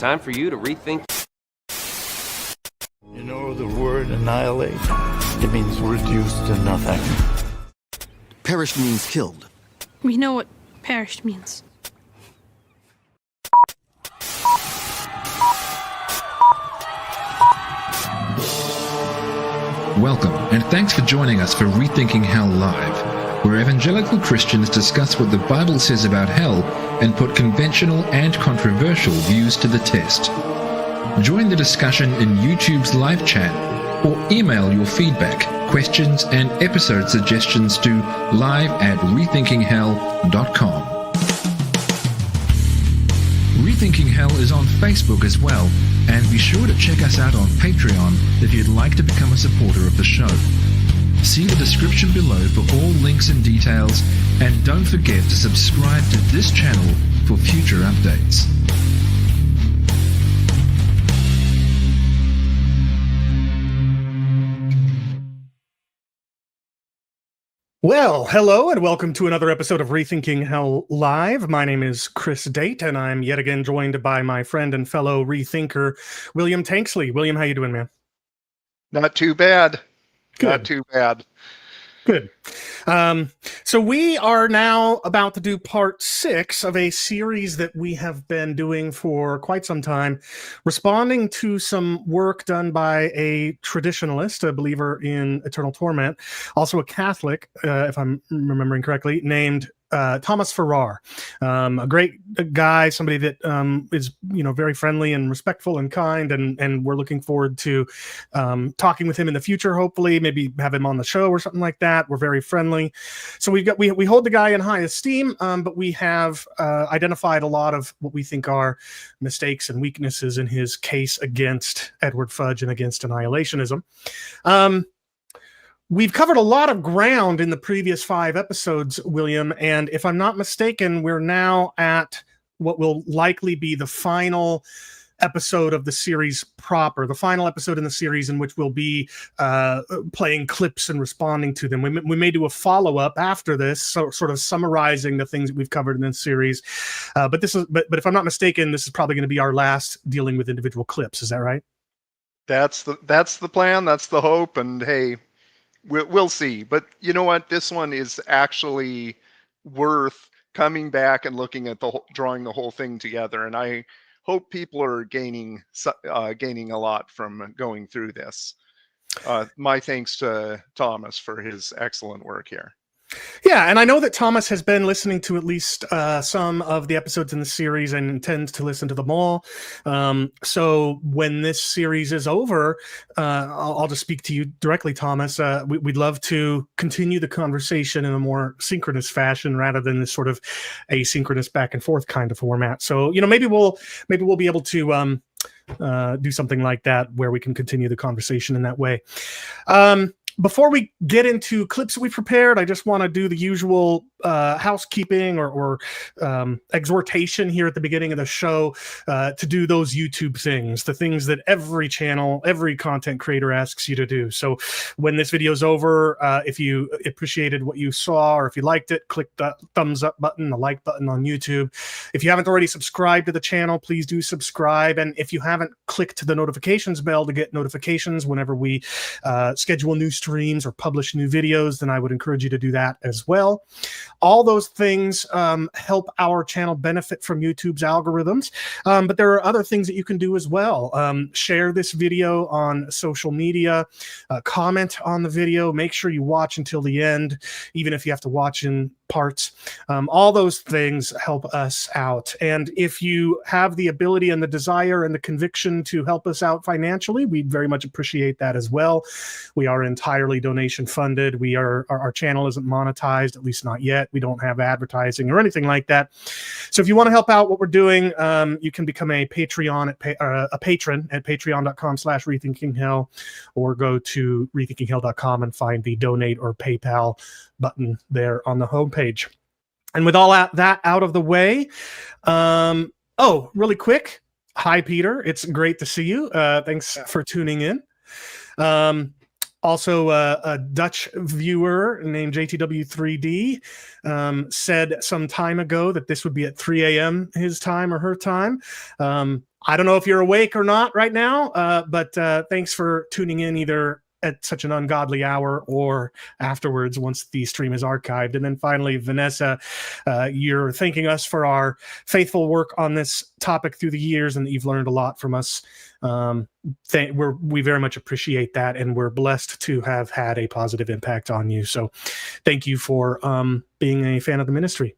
Time for you to rethink. You know the word annihilate? It means reduced to nothing. Perished means killed. We know what perished means. Welcome, and thanks for joining us for Rethinking Hell Live, where evangelical Christians discuss what the Bible says about hell and put conventional and controversial views to the test. Join the discussion in YouTube's live chat or email your feedback, questions, and episode suggestions to live@rethinkinghell.com. Rethinking Hell is on Facebook as well, and be sure to check us out on Patreon if you'd like to become a supporter of the show. See the description below for all links and details, and don't forget to subscribe to this channel for future updates. Well, hello and welcome to another episode of Rethinking Hell Live. My name is Chris Date, and I'm yet again joined by my friend and fellow rethinker, William Tanksley. William, how you doing, man? Not too bad. Good. Not too bad. Good. So we are now about to do part 6 of a series that we have been doing for quite some time, responding to some work done by a traditionalist, a believer in eternal torment, also a Catholic, if I'm remembering correctly, named Thomas Farrar, a great guy, somebody that is, very friendly and respectful and kind, and we're looking forward to talking with him in the future. Hopefully, maybe have him on the show or something like that. We're very friendly, so we hold the guy in high esteem, but we have identified a lot of what we think are mistakes and weaknesses in his case against Edward Fudge and against annihilationism. We've covered a lot of ground in the previous 5 episodes, William, and if I'm not mistaken, we're now at what will likely be the final episode of the series proper, the final episode in the series in which we'll be playing clips and responding to them. We may do a follow-up after this, so sort of summarizing the things that we've covered in this series. But if I'm not mistaken, this is probably going to be our last dealing with individual clips. Is that right? That's the plan. That's the hope. And hey, we'll see. But you know what? This one is actually worth coming back and looking at drawing the whole thing together. And I hope people are gaining a lot from going through this. My thanks to Thomas for his excellent work here. Yeah, and I know that Thomas has been listening to at least some of the episodes in the series and intends to listen to them all. So when this series is over, I'll just speak to you directly, Thomas. We'd love to continue the conversation in a more synchronous fashion rather than this sort of asynchronous back and forth kind of format. So maybe we'll be able to do something like that where we can continue the conversation in that way. Before we get into clips that we prepared, I just want to do the usual housekeeping or exhortation here at the beginning of the show to do those YouTube things, the things that every channel, every content creator asks you to do. So when this video is over, if you appreciated what you saw or if you liked it, click the thumbs up button, the like button on YouTube. If you haven't already subscribed to the channel, please do subscribe. And if you haven't clicked the notifications bell to get notifications whenever we schedule new streams or publish new videos, then I would encourage you to do that as well. All those things help our channel benefit from YouTube's algorithms, but there are other things that you can do as well. Share this video on social media, comment on the video, make sure you watch until the end, even if you have to watch in parts. All those things help us out. And if you have the ability and the desire and the conviction to help us out financially, we'd very much appreciate that as well. We are entirely donation funded. Our channel isn't monetized, at least not yet. We don't have advertising or anything like that. So if you want to help out what we're doing, you can become a patron at patreon.com/rethinkinghell, or go to rethinkinghell.com and find the donate or PayPal button there on the homepage. And with all that out of the way, really quick, hi Peter, it's great to see you. Thanks for tuning in. Also, a Dutch viewer named JTW3D said some time ago that this would be at 3 a.m. his time or her time. I don't know if you're awake or not right now, but thanks for tuning in either at such an ungodly hour or afterwards once the stream is archived. And then finally, Vanessa, you're thanking us for our faithful work on this topic through the years and that you've learned a lot from us. We very much appreciate that, and we're blessed to have had a positive impact on you. So thank you for being a fan of the ministry.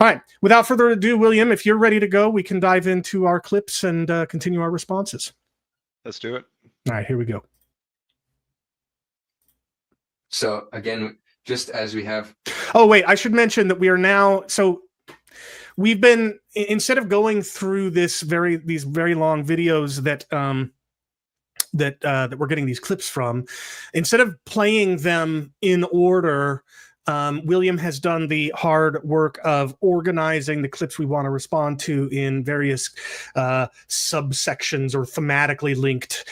All right, without further ado, William, if you're ready to go, we can dive into our clips and continue our responses. Let's do it. All right, here we go. So again, just as we have... Oh, wait, I should mention that we are now... So we've been, instead of going through these very long videos that we're getting these clips from, instead of playing them in order, William has done the hard work of organizing the clips we want to respond to in various subsections or thematically linked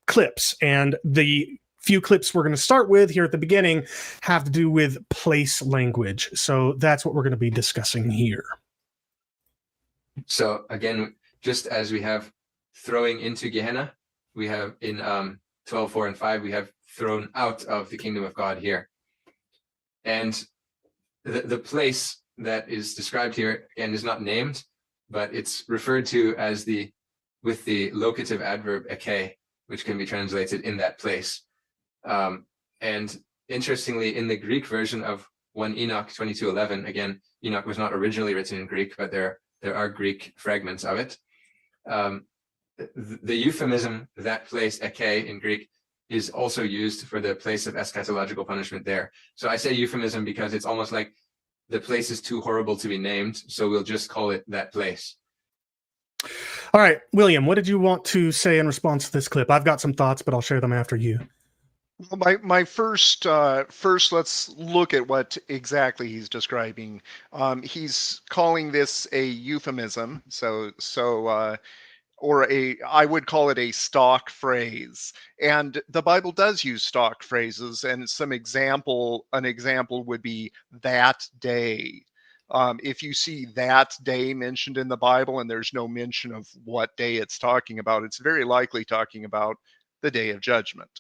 clips. And the few clips we're going to start with here at the beginning have to do with place language. So that's what we're going to be discussing here. So again, just as we have throwing into Gehenna, we have in 12, 4, and 5, we have thrown out of the kingdom of God here. And the place that is described here, again, is not named, but it's referred to as with the locative adverb eke, which can be translated in that place. And interestingly, in the Greek version of 1 Enoch 22:11, again, Enoch was not originally written in Greek, but there are Greek fragments of it. The euphemism, that place, eke, in Greek, is also used for the place of eschatological punishment there. So I say euphemism because it's almost like the place is too horrible to be named, so we'll just call it that place. All right, William, what did you want to say in response to this clip? I've got some thoughts, but I'll share them after you. Well, my first, let's look at what exactly he's describing. He's calling this a euphemism, or I would call it a stock phrase. And the Bible does use stock phrases, and an example would be that day. If you see that day mentioned in the Bible and there's no mention of what day it's talking about, it's very likely talking about the day of judgment.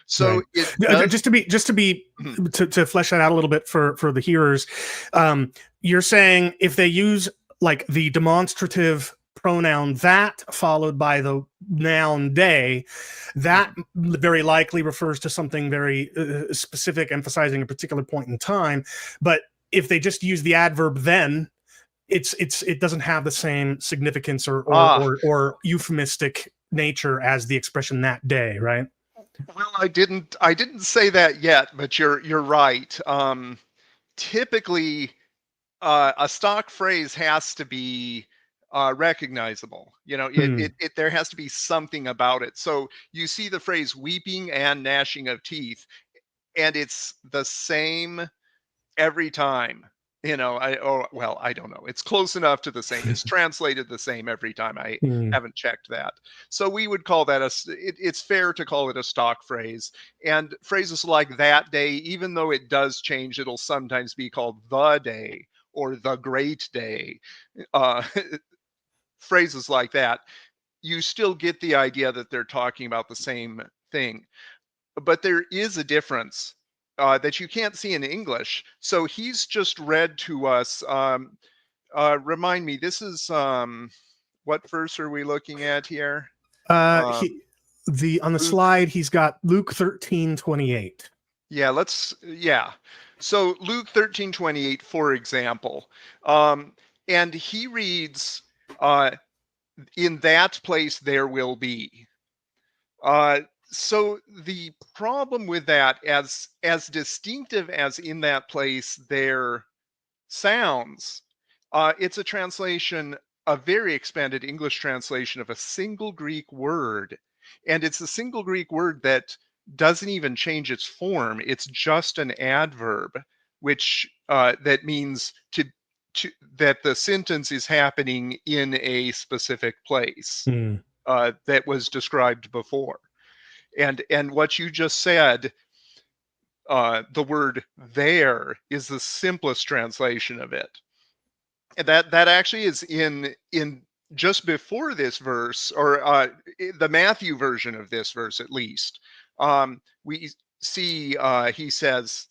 So right. Just to flesh that out a little bit for the hearers, you're saying if they use like the demonstrative pronoun that followed by the noun day, that very likely refers to something very specific, emphasizing a particular point in time. But if they just use the adverb then, it doesn't have the same significance or euphemistic nature as the expression that day, right? Well, I didn't say that yet, but you're right. Typically, a stock phrase has to be recognizable. You know, there has to be something about it. So you see the phrase weeping and gnashing of teeth, and it's the same every time. You know, I don't know. It's close enough to the same. It's translated the same every time. I haven't checked that. So we would call that it's fair to call it a stock phrase. And phrases like that day, even though it does change, it'll sometimes be called the day or the great day. Phrases like that, you still get the idea that they're talking about the same thing. But there is a difference that you can't see in English. So he's just read to us. Remind me, this is what verse are we looking at here? On the slide, he's got Luke 13:28. Yeah. So Luke 13:28, for example, and he reads, "In that place there will be." So the problem with that, as distinctive as "in that place there" sounds, it's a translation, a very expanded English translation of a single Greek word. And it's a single Greek word that doesn't even change its form. It's just an adverb, which that means that the sentence is happening in a specific place that was described before. And what you just said, the word "there" is the simplest translation of it. And that actually is in just before this verse, or the Matthew version of this verse at least, we see he says,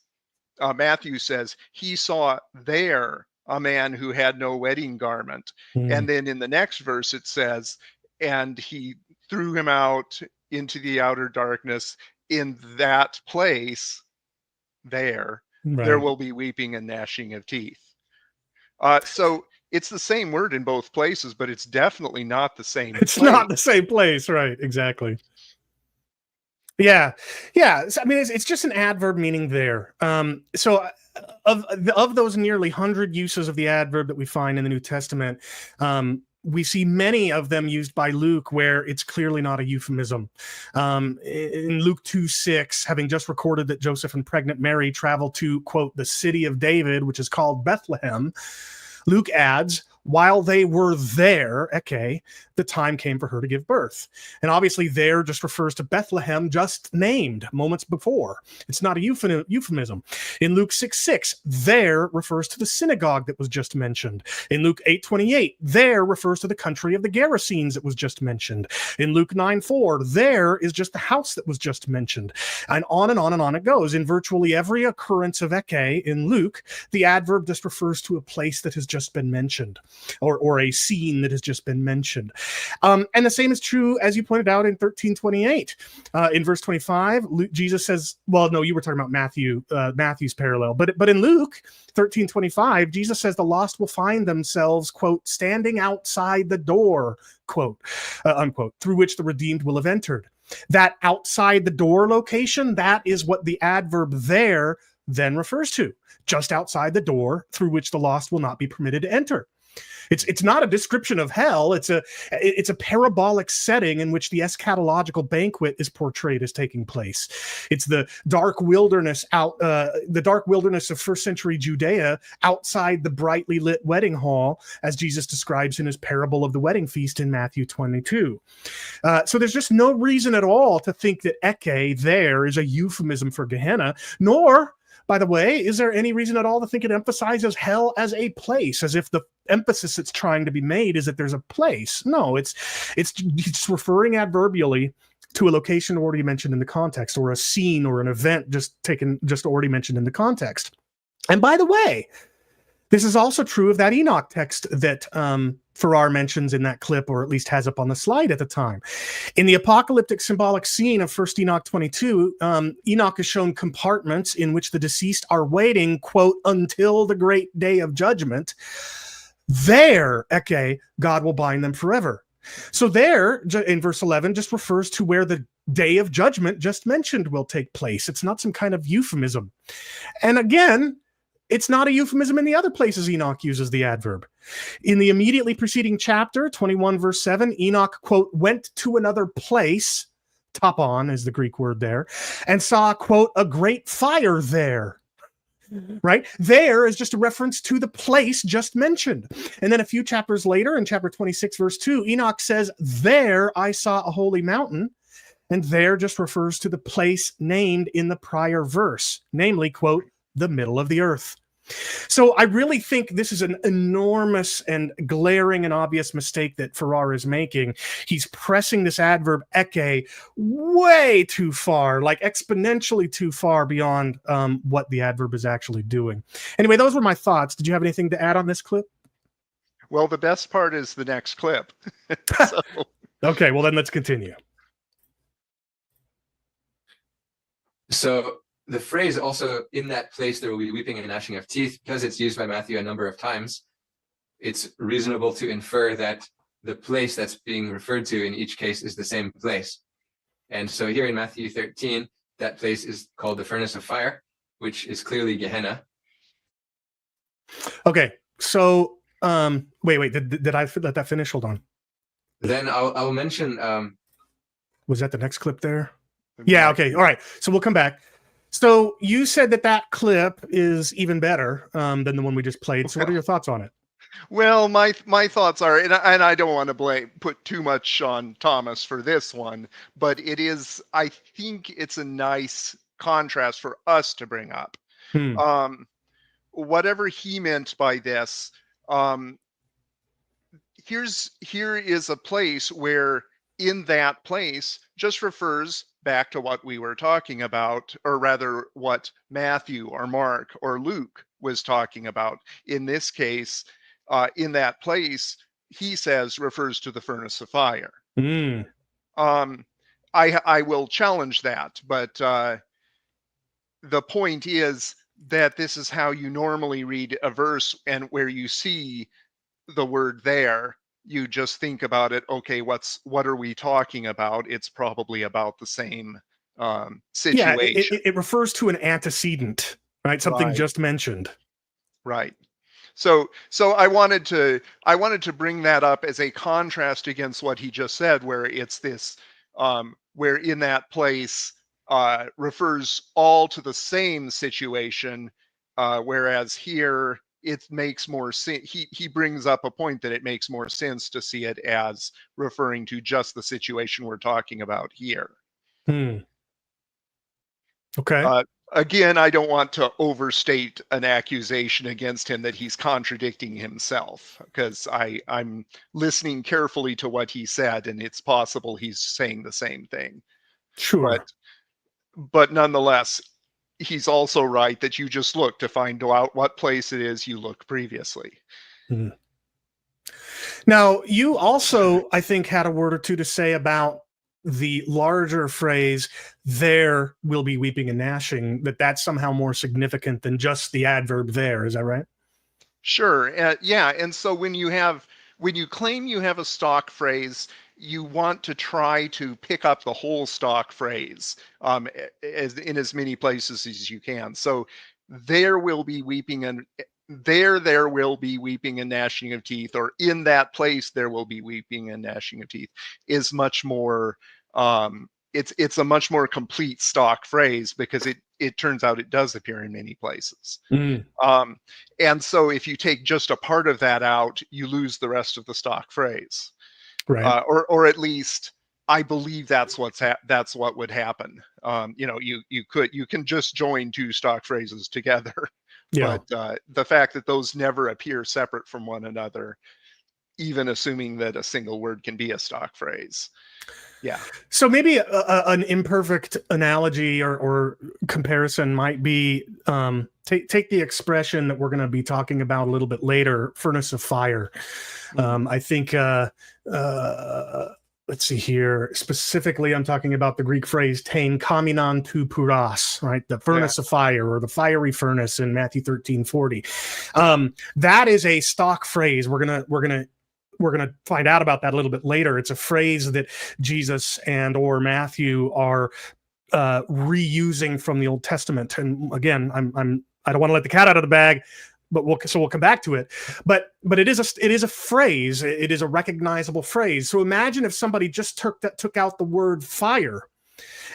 Matthew says, he saw there a man who had no wedding garment. And then in the next verse it says, and he threw him out into the outer darkness. In that place, there will be weeping and gnashing of teeth. So it's the same word in both places, but it's definitely not the same It's place. not the same place, right? Exactly. Yeah. I mean, it's just an adverb meaning there. So of those nearly 100 uses of the adverb that we find in the New Testament, we see many of them used by Luke where it's clearly not a euphemism. In Luke 2:6, having just recorded that Joseph and pregnant Mary traveled to, quote, the city of David, which is called Bethlehem, Luke adds, while they were there, okay, the time came for her to give birth. And obviously there just refers to Bethlehem, just named moments before. It's not a euphemism. In Luke 6:6, there refers to the synagogue that was just mentioned. In Luke 8:28, there refers to the country of the Gerasenes that was just mentioned. In Luke 9:4, there is just the house that was just mentioned. And on and on and on it goes. In virtually every occurrence of eke in Luke, the adverb just refers to a place that has just been mentioned, or a scene that has just been mentioned. And the same is true, as you pointed out, in 13:28. In verse 25, Jesus says, well, no, you were talking about Matthew's parallel, but in Luke 13:25, Jesus says the lost will find themselves, quote, standing outside the door, quote, unquote, through which the redeemed will have entered. That outside the door location, that is what the adverb there then refers to, just outside the door through which the lost will not be permitted to enter. It's not a description of hell. It's a parabolic setting in which the eschatological banquet is portrayed as taking place. It's the dark wilderness of first century Judea outside the brightly lit wedding hall, as Jesus describes in his parable of the wedding feast in Matthew 22. So there's just no reason at all to think that eke there is a euphemism for Gehenna, nor, by the way, is there any reason at all to think it emphasizes hell as a place, as if the emphasis that's trying to be made is that there's a place? No, it's referring adverbially to a location already mentioned in the context, or a scene or an event just already mentioned in the context. And by the way, this is also true of that Enoch text that Farrar mentions in that clip, or at least has up on the slide at the time. In the apocalyptic symbolic scene of 1 Enoch 22, Enoch is shown compartments in which the deceased are waiting, quote, until the great day of judgment. There, eke, God will bind them forever. So there, in verse 11, just refers to where the day of judgment just mentioned will take place. It's not some kind of euphemism. And again, it's not a euphemism in the other places Enoch uses the adverb. In the immediately preceding chapter, 21 verse 7, Enoch, quote, went to another place, topon is the Greek word there, and saw, quote, a great fire there. Right? There is just a reference to the place just mentioned. And then a few chapters later, in chapter 26 verse 2, Enoch says, there I saw a holy mountain. And there just refers to the place named in the prior verse, namely, quote, the middle of the earth. So I really think this is an enormous and glaring and obvious mistake that Farrar is making. He's pressing this adverb eke way too far, like exponentially too far beyond what the adverb is actually doing. Anyway, those were my thoughts. Did you have anything to add on this clip? Well, the best part is the next clip. Okay, well then let's continue. So the phrase also, in that place there will be weeping and gnashing of teeth, because it's used by Matthew a number of times, it's reasonable to infer that the place that's being referred to in each case is the same place. And so here in Matthew 13, that place is called the furnace of fire, which is clearly Gehenna. Okay, so wait, did I let that finish? Hold on. Then I'll mention... was that the next clip there? Yeah, okay, all right, so we'll come back. So you said that clip is even better than the one we just played. So what are your thoughts on it? Well, my thoughts are, and I don't want to put too much on Thomas for this one, but I think it's a nice contrast for us to bring up. Whatever he meant by this, here is a place where in that place just refers back to what we were talking about, or rather what Matthew or Mark or Luke was talking about. In this case, in that place, he says refers to the furnace of fire. Mm. I will challenge that, but the point is that this is how you normally read a verse, and where you see the word there, you just think about it. Okay, what are we talking about? It's probably about the same Yeah, situation. it refers to an antecedent, right? Something Right. just mentioned. Right. So I wanted to bring that up as a contrast against what he just said, where it's this where in that place refers all to the same situation, whereas here it makes more sense. He brings up a point that it makes more sense to see it as referring to just the situation we're talking about here. Hmm. Okay. Again, I don't want to overstate an accusation against him that he's contradicting himself, because I'm listening carefully to what he said, and it's possible he's saying the same thing. Sure. But nonetheless, he's also right that you just look to find out what place it is you looked previously. Hmm. Now, you also, I think, had a word or two to say about the larger phrase, there will be weeping and gnashing, that's somehow more significant than just the adverb there. Is that right? Sure. Yeah. And so when you claim you have a stock phrase, you want to try to pick up the whole stock phrase in as many places as you can. So there will be weeping and there will be weeping and gnashing of teeth, or in that place there will be weeping and gnashing of teeth, is much more it's a much more complete stock phrase, because it turns out it does appear in many places. Mm. And so if you take just a part of that out, you lose the rest of the stock phrase. Right. Or at least I believe that's that's what would happen. You can just join two stock phrases together, Yeah. but the fact that those never appear separate from one another, even assuming that a single word can be a stock phrase. Yeah. So maybe an imperfect analogy or comparison might be take the expression that we're going to be talking about a little bit later, furnace of fire. I think, let's see here, specifically, I'm talking about the Greek phrase tein kaminon tu puras, right? The furnace of fire, or the fiery furnace in Matthew 13:40. That is a stock phrase. We're going to find out about that a little bit later. It's a phrase that Jesus and or Matthew are reusing from the Old Testament. And again, I don't want to let the cat out of the bag, but we'll come back to it. But it is a phrase. It is a recognizable phrase. So imagine if somebody just took out the word fire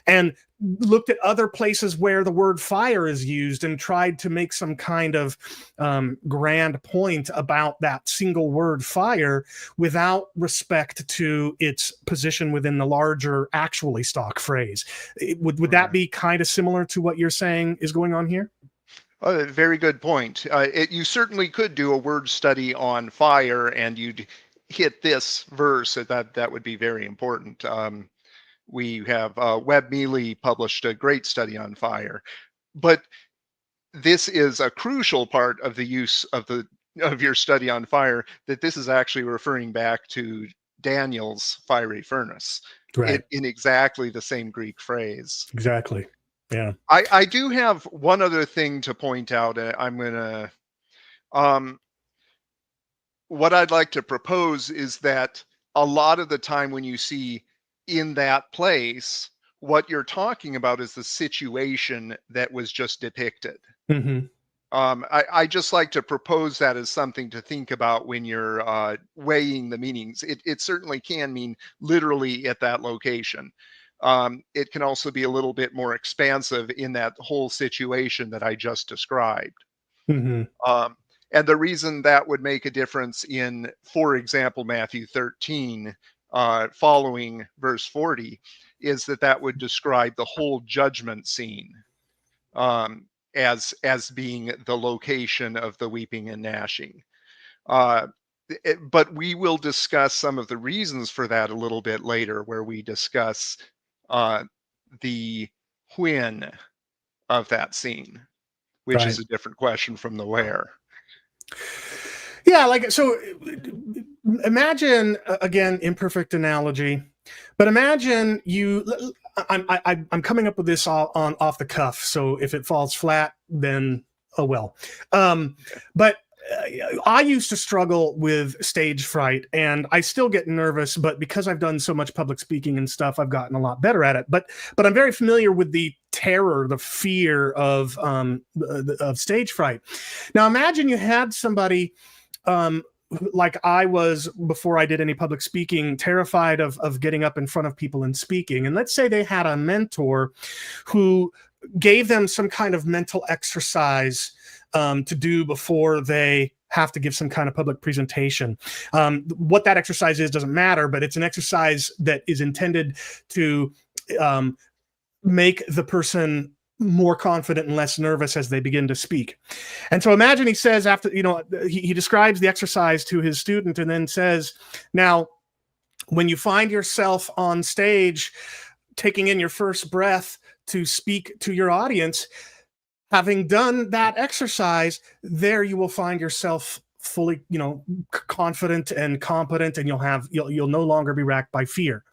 and looked at other places where the word fire is used and tried to make some kind of grand point about that single word fire without respect to its position within the larger actually stock phrase. Would that be kind of similar to what you're saying is going on here? Very good point. You certainly could do a word study on fire, and you'd hit this verse. That would be very important. We have Webb Mealy published a great study on fire, but this is a crucial part of the use of your study on fire, that this is actually referring back to Daniel's fiery furnace, Right. in exactly the same Greek phrase. Exactly. Yeah. I do have one other thing to point out. I'm gonna what I'd like to propose is that a lot of the time when you see in that place, what you're talking about is the situation that was just depicted. Mm-hmm. I just like to propose that as something to think about when you're weighing the meanings. It certainly can mean literally at that location. It can also be a little bit more expansive in that whole situation that I just described. Mm-hmm. And the reason that would make a difference in, for example, Matthew 13, following verse 40, is that would describe the whole judgment scene as being the location of the weeping and gnashing. but we will discuss some of the reasons for that a little bit later, where we discuss the when of that scene, which is a different question from the where. Yeah, like, so imagine, again, imperfect analogy, but imagine I'm coming up with this off the cuff, so if it falls flat, then oh well. But I used to struggle with stage fright, and I still get nervous, but because I've done so much public speaking and stuff, I've gotten a lot better at it. But I'm very familiar with the terror, the fear of stage fright. Now imagine you had somebody like I was before I did any public speaking, terrified of getting up in front of people and speaking. And let's say they had a mentor who gave them some kind of mental exercise to do before they have to give some kind of public presentation. What that exercise is doesn't matter, but it's an exercise that is intended to make the person more confident and less nervous as they begin to speak. And so imagine he says, after, he describes the exercise to his student and then says, now, when you find yourself on stage, taking in your first breath to speak to your audience, having done that exercise, there you will find yourself fully, confident and competent, and you'll no longer be racked by fear.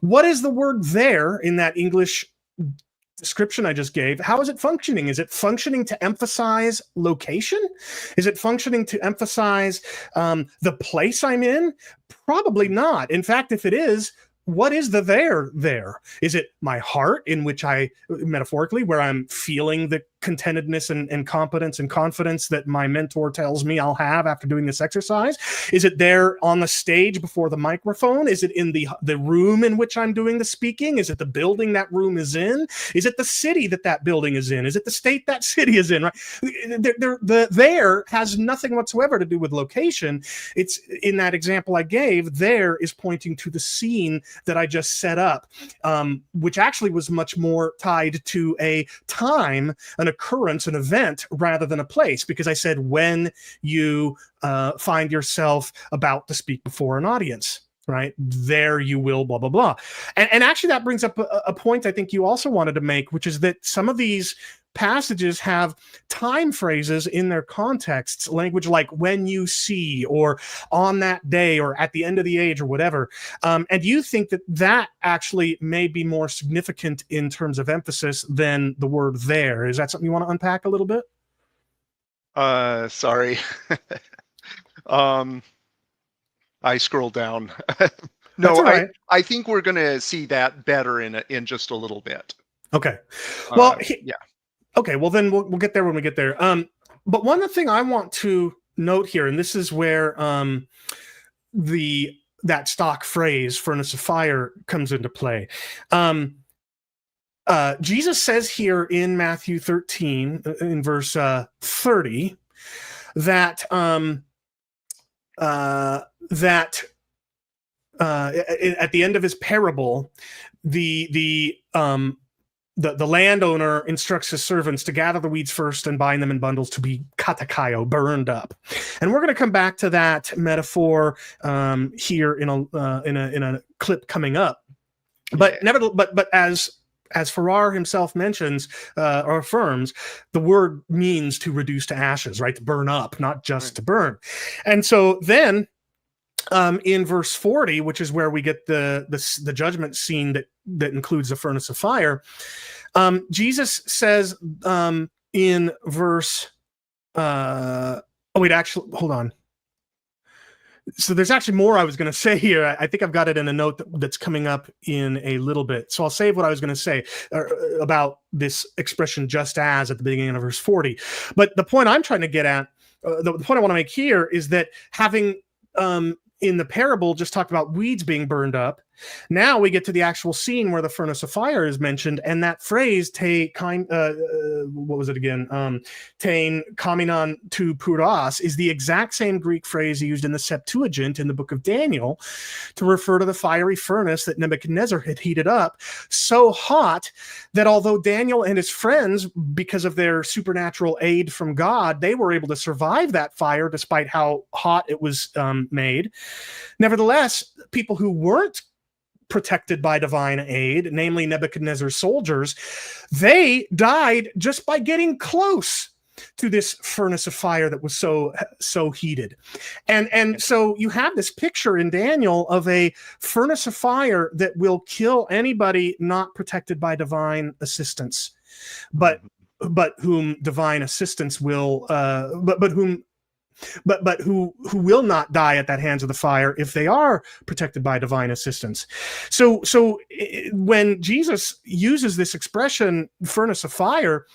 What is the word there in that English description I just gave? How is it functioning? Is it functioning to emphasize location? Is it functioning to emphasize the place I'm in? Probably not. In fact, if it is, what is the there? Is it my heart, in which metaphorically, where I'm feeling the contentedness and competence and confidence that my mentor tells me I'll have after doing this exercise? Is it there on the stage before the microphone? Is it in the room in which I'm doing the speaking? Is it the building that room is in? Is it the city that building is in? Is it the state that city is in? Right? The there has nothing whatsoever to do with location. It's, in that example I gave, there is pointing to the scene that I just set up, which actually was much more tied to a time, an occurrence, an event, rather than a place, because I said when you find yourself about to speak before an audience, right? There you will blah, blah, blah. And actually that brings up a point I think you also wanted to make, which is that some of these passages have time phrases in their contexts, language like when you see, or on that day, or at the end of the age, or whatever. And you think that actually may be more significant in terms of emphasis than the word there. Is that something you want to unpack a little bit? Sorry. I scrolled down. No, right. I think we're going to see that better in just a little bit. Okay. Well, yeah. Okay, well then we'll get there when we get there. But one thing I want to note here, and this is where that stock phrase "furnace of fire" comes into play. Jesus says here in Matthew 13, in verse 30, that at the end of his parable, the landowner instructs his servants to gather the weeds first and bind them in bundles to be katakaio, burned up. And we're going to come back to that metaphor here in a clip coming up. But as Farrar himself mentions or affirms, the word means to reduce to ashes, right? To burn up, not just to burn. And so then in verse 40, which is where we get the judgment scene that includes the furnace of fire, Jesus says in verse hold on. So there's actually more I was going to say here. I think I've got it in a note that's coming up in a little bit. So I'll save what I was going to say about this expression "just as" at the beginning of verse 40. But the point I'm trying to get at, the point I want to make here, is that having in the parable just talked about weeds being burned up, Now we get to the actual scene where the furnace of fire is mentioned, and that phrase what was it again? Tein kaminon tu puros is the exact same Greek phrase used in the Septuagint in the book of Daniel to refer to the fiery furnace that Nebuchadnezzar had heated up so hot that although Daniel and his friends, because of their supernatural aid from God, they were able to survive that fire despite how hot it was made. Nevertheless, people who weren't protected by divine aid, namely Nebuchadnezzar's soldiers, they died just by getting close to this furnace of fire that was so heated. And so you have this picture in Daniel of a furnace of fire that will kill anybody not protected by divine assistance, but whom divine assistance will but who will not die at that hands of the fire if they are protected by divine assistance. So when Jesus uses this expression, furnace of fire,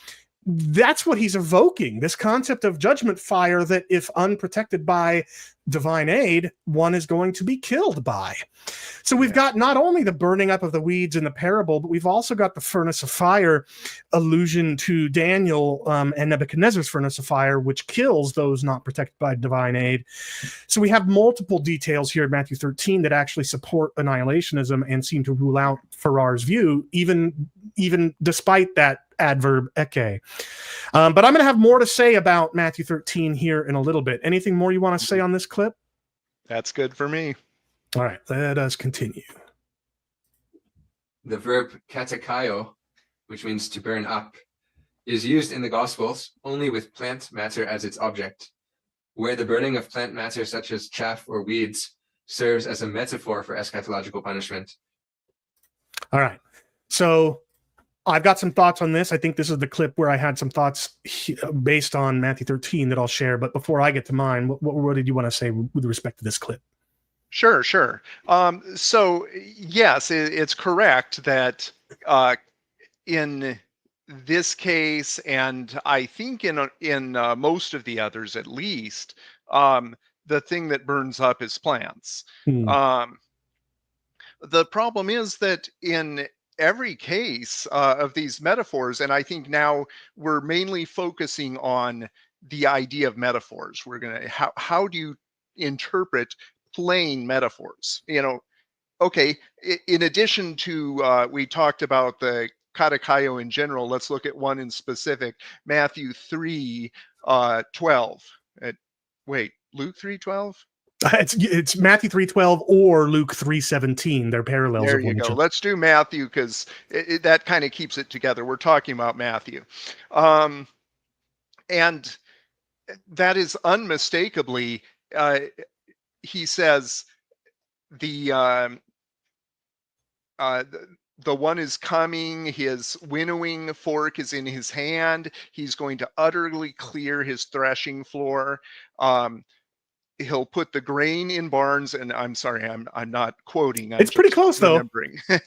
that's what he's evoking, this concept of judgment fire that if unprotected by divine aid, one is going to be killed by. So we've got not only the burning up of the weeds in the parable, but we've also got the furnace of fire allusion to Daniel and Nebuchadnezzar's furnace of fire, which kills those not protected by divine aid. So we have multiple details here in Matthew 13 that actually support annihilationism and seem to rule out Farrar's view, even despite that adverb eke. But I'm going to have more to say about Matthew 13 here in a little bit. Anything more you want to say on this clip? That's good for me. All right, let us continue. The verb katakaio, which means to burn up, is used in the Gospels only with plant matter as its object, where the burning of plant matter such as chaff or weeds serves as a metaphor for eschatological punishment. All right, so I've got some thoughts on this. I think this is the clip where I had some thoughts based on Matthew 13 that I'll share. But before I get to mine, what did you want to say with respect to this clip? Sure. So yes, it's correct that in this case, and I think in most of the others at least, the thing that burns up is plants. The problem is that in every case of these metaphors, and I think now we're mainly focusing on the idea of metaphors. We're going to, how do you interpret plain metaphors? Okay, in addition to, we talked about the katakaio in general, let's look at one in specific, Matthew 3:12. Wait, Luke 3:12? It's Matthew 3:12 or Luke 3:17. They're parallels. There you go. Let's do Matthew because that kind of keeps it together. We're talking about Matthew. And that is unmistakably, he says, the one is coming, his winnowing fork is in his hand. He's going to utterly clear his threshing floor. He'll put the grain in barns, and I'm sorry, I'm not quoting. It's pretty close remembering. Though.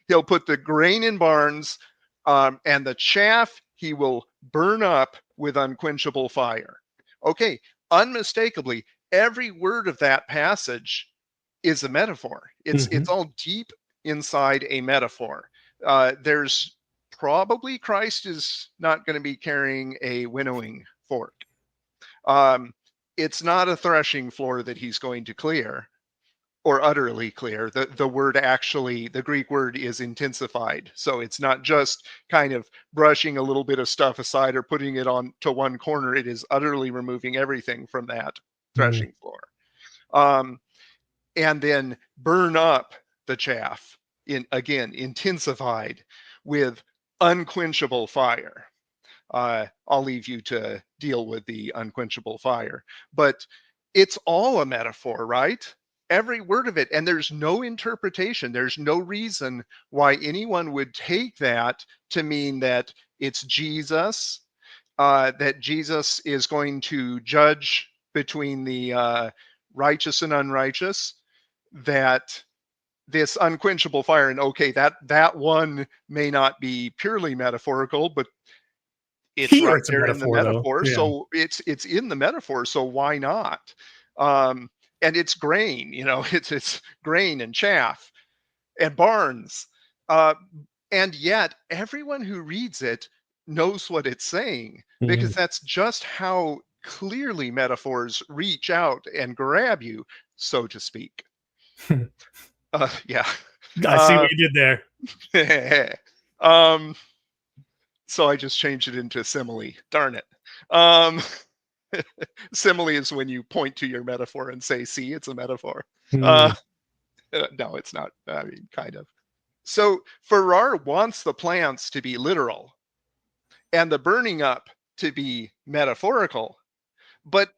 He'll put the grain in barns, and the chaff he will burn up with unquenchable fire. Okay, unmistakably, every word of that passage is a metaphor. It's all deep inside a metaphor. There's probably Christ is not going to be carrying a winnowing fork. It's not a threshing floor that he's going to clear or utterly clear. The word actually, the Greek word is intensified. So it's not just kind of brushing a little bit of stuff aside or putting it on to one corner. It is utterly removing everything from that threshing floor. And then burn up the chaff, intensified with unquenchable fire. I'll leave you to deal with the unquenchable fire, but it's all a metaphor, right? Every word of it. And there's no interpretation. There's no reason why anyone would take that to mean that it's Jesus, that Jesus is going to judge between the righteous and unrighteous, that this unquenchable fire, and okay, that one may not be purely metaphorical, but it's here, right there in the metaphor. Yeah. So it's in the metaphor. So why not? And it's grain, it's grain and chaff. and barns. And yet everyone who reads it knows what it's saying, because that's just how clearly metaphors reach out and grab you, so to speak. Yeah. I see what you did there. So I just changed it into simile. Darn it. Simile is when you point to your metaphor and say, see, it's a metaphor. No, it's not. I mean, kind of. So Farrar wants the plants to be literal and the burning up to be metaphorical. But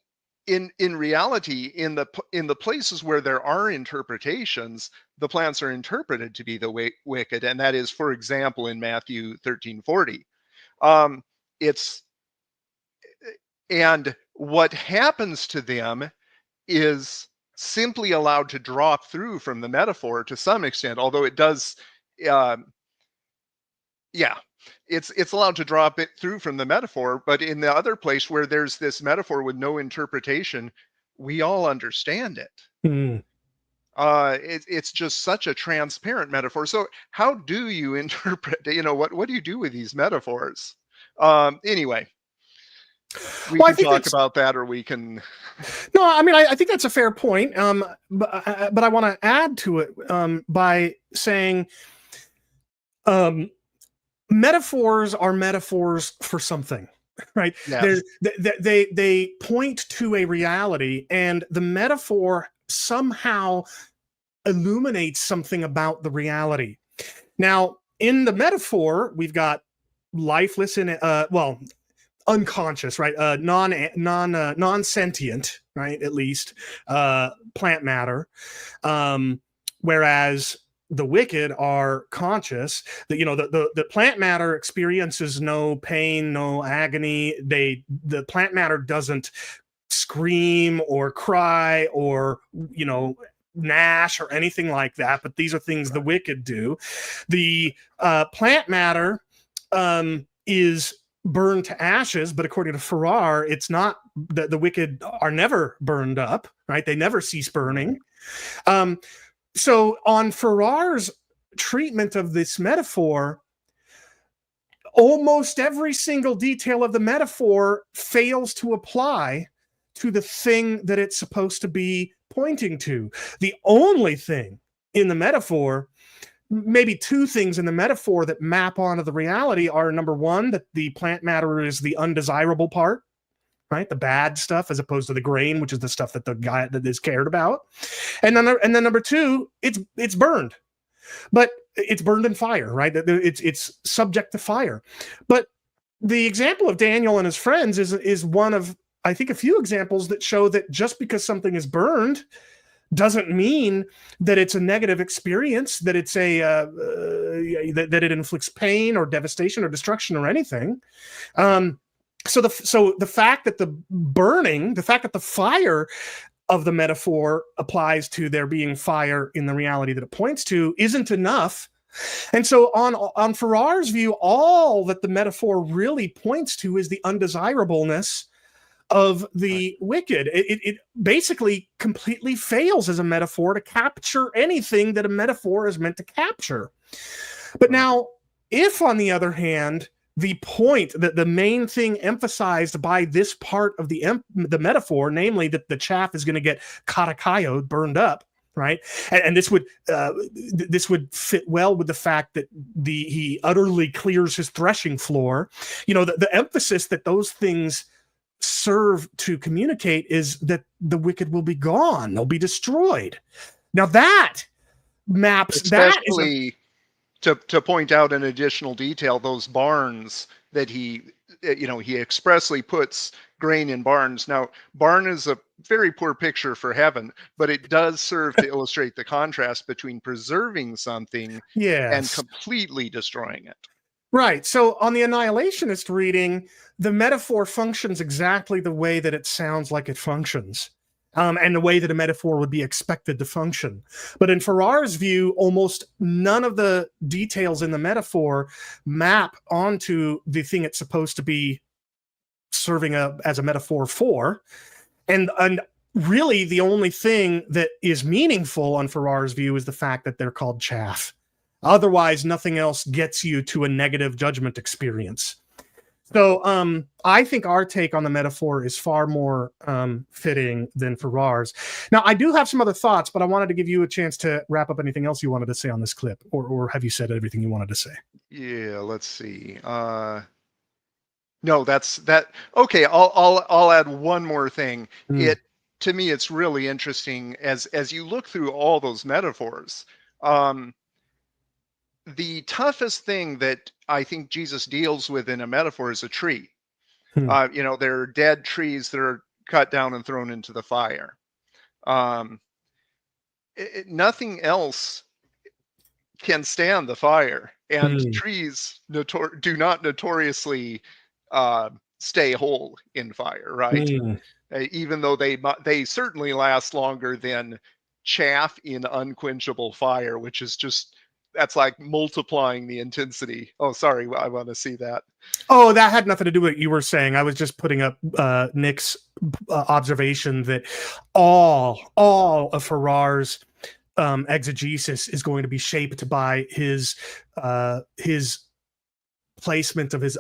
in reality, in the places where there are interpretations, the plants are interpreted to be the wicked. And that is, for example, in Matthew 13:40. And what happens to them is simply allowed to drop through from the metaphor to some extent, although it does, it's allowed to drop it through from the metaphor. But in the other place where there's this metaphor with no interpretation, we all understand it. It's just such a transparent metaphor. So how do you interpret, what do you do with these metaphors? Anyway, we can talk about that, or we can. No, I mean, I think that's a fair point. But I want to add to it by saying, metaphors are metaphors for something, right? Yes. They point to a reality, and the metaphor somehow illuminates something about the reality. Now, in the metaphor, we've got lifeless in unconscious, right? Non-sentient, right? At least plant matter, whereas the wicked are conscious. That the plant matter experiences no pain, no agony. The plant matter doesn't scream or cry or gnash or anything like that. But these are things the wicked do. The plant matter is burned to ashes, but according to Farrar, it's not that the wicked are never burned up, right? They never cease burning. So on Farrar's treatment of this metaphor, almost every single detail of the metaphor fails to apply to the thing that it's supposed to be pointing to. The only thing in the metaphor, maybe two things in the metaphor that map onto the reality are, number one, that the plant matter is the undesirable part, right? The bad stuff, as opposed to the grain, which is the stuff that the guy that is cared about. And then number two, it's burned, but it's burned in fire, right? It's subject to fire. But the example of Daniel and his friends is one of, I think, a few examples that show that just because something is burned doesn't mean that it's a negative experience, that it's that it inflicts pain or devastation or destruction or anything. So the fact that the fire of the metaphor applies to there being fire in the reality that it points to isn't enough. And so on Farrar's view, all that the metaphor really points to is the undesirableness of the wicked. It basically completely fails as a metaphor to capture anything that a metaphor is meant to capture. But now, if on the other hand, the point, that the main thing emphasized by this part of the metaphor, namely that the chaff is going to get katakayo, burned up, right? And this would fit well with the fact that he utterly clears his threshing floor. The emphasis that those things serve to communicate is that the wicked will be gone, they'll be destroyed. Now that maps, especially to point out an additional detail, those barns that he expressly puts grain in barns. Now, barn is a very poor picture for heaven, but it does serve to illustrate the contrast between preserving something and completely destroying it. Right. So on the annihilationist reading, the metaphor functions exactly the way that it sounds like it functions, and the way that a metaphor would be expected to function. But in Farrar's view, almost none of the details in the metaphor map onto the thing it's supposed to be serving as a metaphor for. And really the only thing that is meaningful on Farrar's view is the fact that they're called chaff. Otherwise, nothing else gets you to a negative judgment experience. So I think our take on the metaphor is far more fitting than Farrar's. Now, I do have some other thoughts, but I wanted to give you a chance to wrap up anything else you wanted to say on this clip, or have you said everything you wanted to say? Yeah, let's see. No, that's that. Okay, I'll add one more thing. To me, it's really interesting as you look through all those metaphors. The toughest thing that I think Jesus deals with in a metaphor is a tree. There are dead trees that are cut down and thrown into the fire. Nothing else can stand the fire, and trees do not notoriously stay whole in fire, right? Even though they certainly last longer than chaff in unquenchable fire, which is just, that's like multiplying the intensity. Oh, sorry, I want to see that. Oh, that had nothing to do with what you were saying. I was just putting up Nick's observation that all of Farrar's exegesis is going to be shaped by his placement of his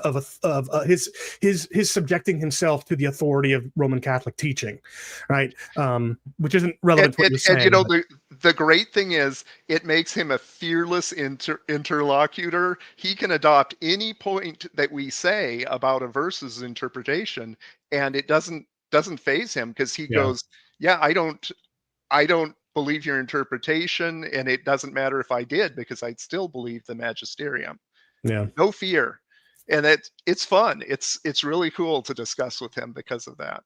subjecting himself to the authority of Roman Catholic teaching, right? Which isn't relevant to what you're saying. And the great thing is, it makes him a fearless interlocutor. He can adopt any point that we say about a verse's interpretation, and it doesn't faze him, because he goes, "Yeah, I don't believe your interpretation, and it doesn't matter if I did, because I'd still believe the magisterium." Yeah, no fear, and it's fun. It's really cool to discuss with him because of that.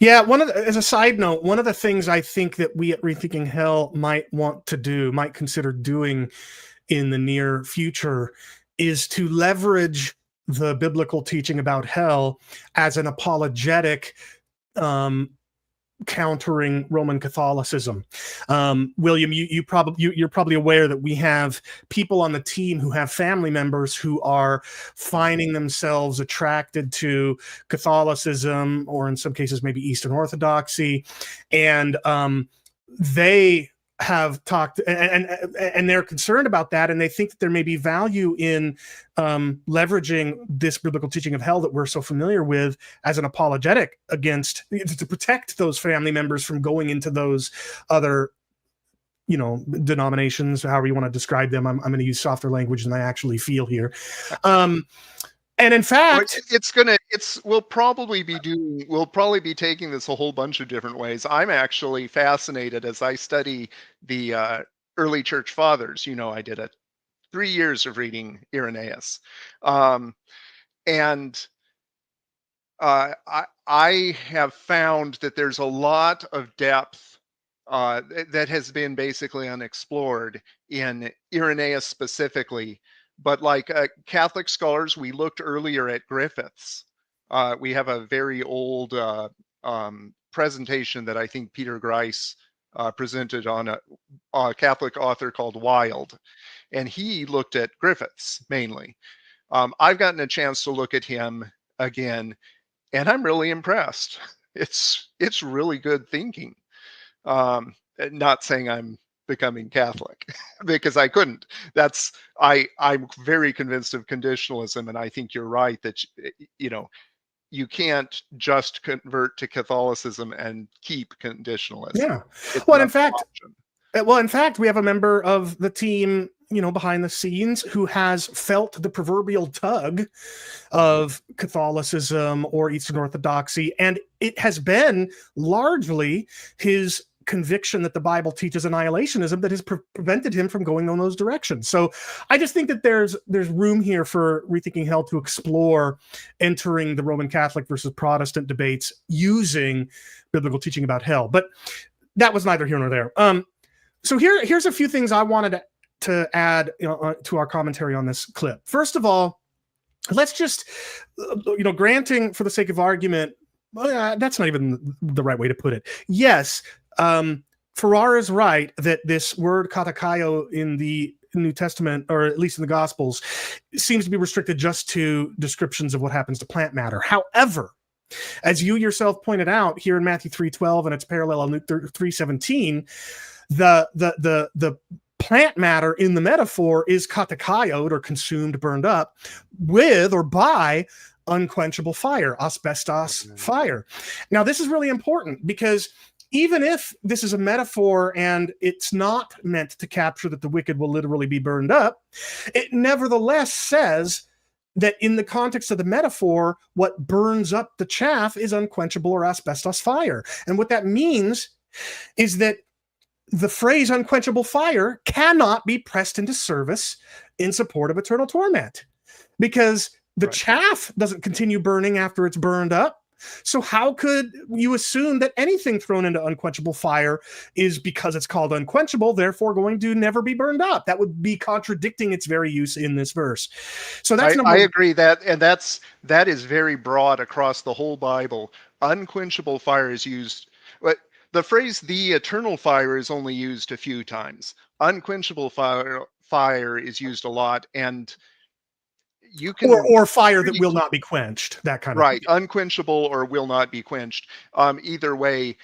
Yeah, as a side note, one of the things I think that we at Rethinking Hell might consider doing in the near future is to leverage the biblical teaching about hell as an apologetic countering Roman Catholicism. William, you're probably aware that we have people on the team who have family members who are finding themselves attracted to Catholicism, or in some cases maybe Eastern Orthodoxy, and they have talked and they're concerned about that, and they think that there may be value in leveraging this biblical teaching of hell that we're so familiar with as an apologetic against, to protect those family members from going into those other denominations, however you want to describe them. I'm going to use softer language than I actually feel here. And in fact, we'll probably be taking this a whole bunch of different ways. I'm actually fascinated as I study the early church fathers. I did 3 years of reading Irenaeus, and I have found that there's a lot of depth that has been basically unexplored in Irenaeus specifically. But like Catholic scholars, we looked earlier at Griffiths. We have a very old presentation that I think Peter Grice presented on a Catholic author called Wilde, and he looked at Griffiths mainly. I've gotten a chance to look at him again, and I'm really impressed. It's really good thinking. Not saying I'm becoming Catholic because I couldn't. I'm very convinced of conditionalism, and I think you're right that you can't just convert to Catholicism and keep conditionalism. Yeah. Well, in fact, we have a member of the team, behind the scenes, who has felt the proverbial tug of Catholicism or Eastern Orthodoxy, and it has been largely his conviction that the Bible teaches annihilationism that has prevented him from going on those directions. So I just think that there's room here for Rethinking Hell to explore entering the Roman Catholic versus Protestant debates using biblical teaching about hell. But that was neither here nor there. So here's a few things I wanted to add to our commentary on this clip. First of all, let's just, granting for the sake of argument, that's not even the right way to put it. Yes, Farrar is right that this word katakaio in the New Testament, or at least in the Gospels, seems to be restricted just to descriptions of what happens to plant matter. However, As you yourself pointed out here in Matthew 3:12 and its parallel in Luke 3:17, the plant matter in the metaphor is katakaiod, or consumed, burned up, with or by unquenchable fire, asbestos fire. Now, this is really important because even if this is a metaphor and it's not meant to capture that the wicked will literally be burned up, it nevertheless says that in the context of the metaphor, what burns up the chaff is unquenchable or asbestos fire. And what that means is that the phrase unquenchable fire cannot be pressed into service in support of eternal torment, because the chaff doesn't continue burning after it's burned up. So how could you assume that anything thrown into unquenchable fire is, because it's called unquenchable, therefore going to never be burned up? That would be contradicting its very use in this verse. So that's I agree that, and that is very broad across the whole Bible. Unquenchable fire is used, but the phrase "the eternal fire" is only used a few times. Unquenchable fire is used a lot, and you can or fire that will not be quenched, that kind of right, unquenchable or will not be quenched. Either way,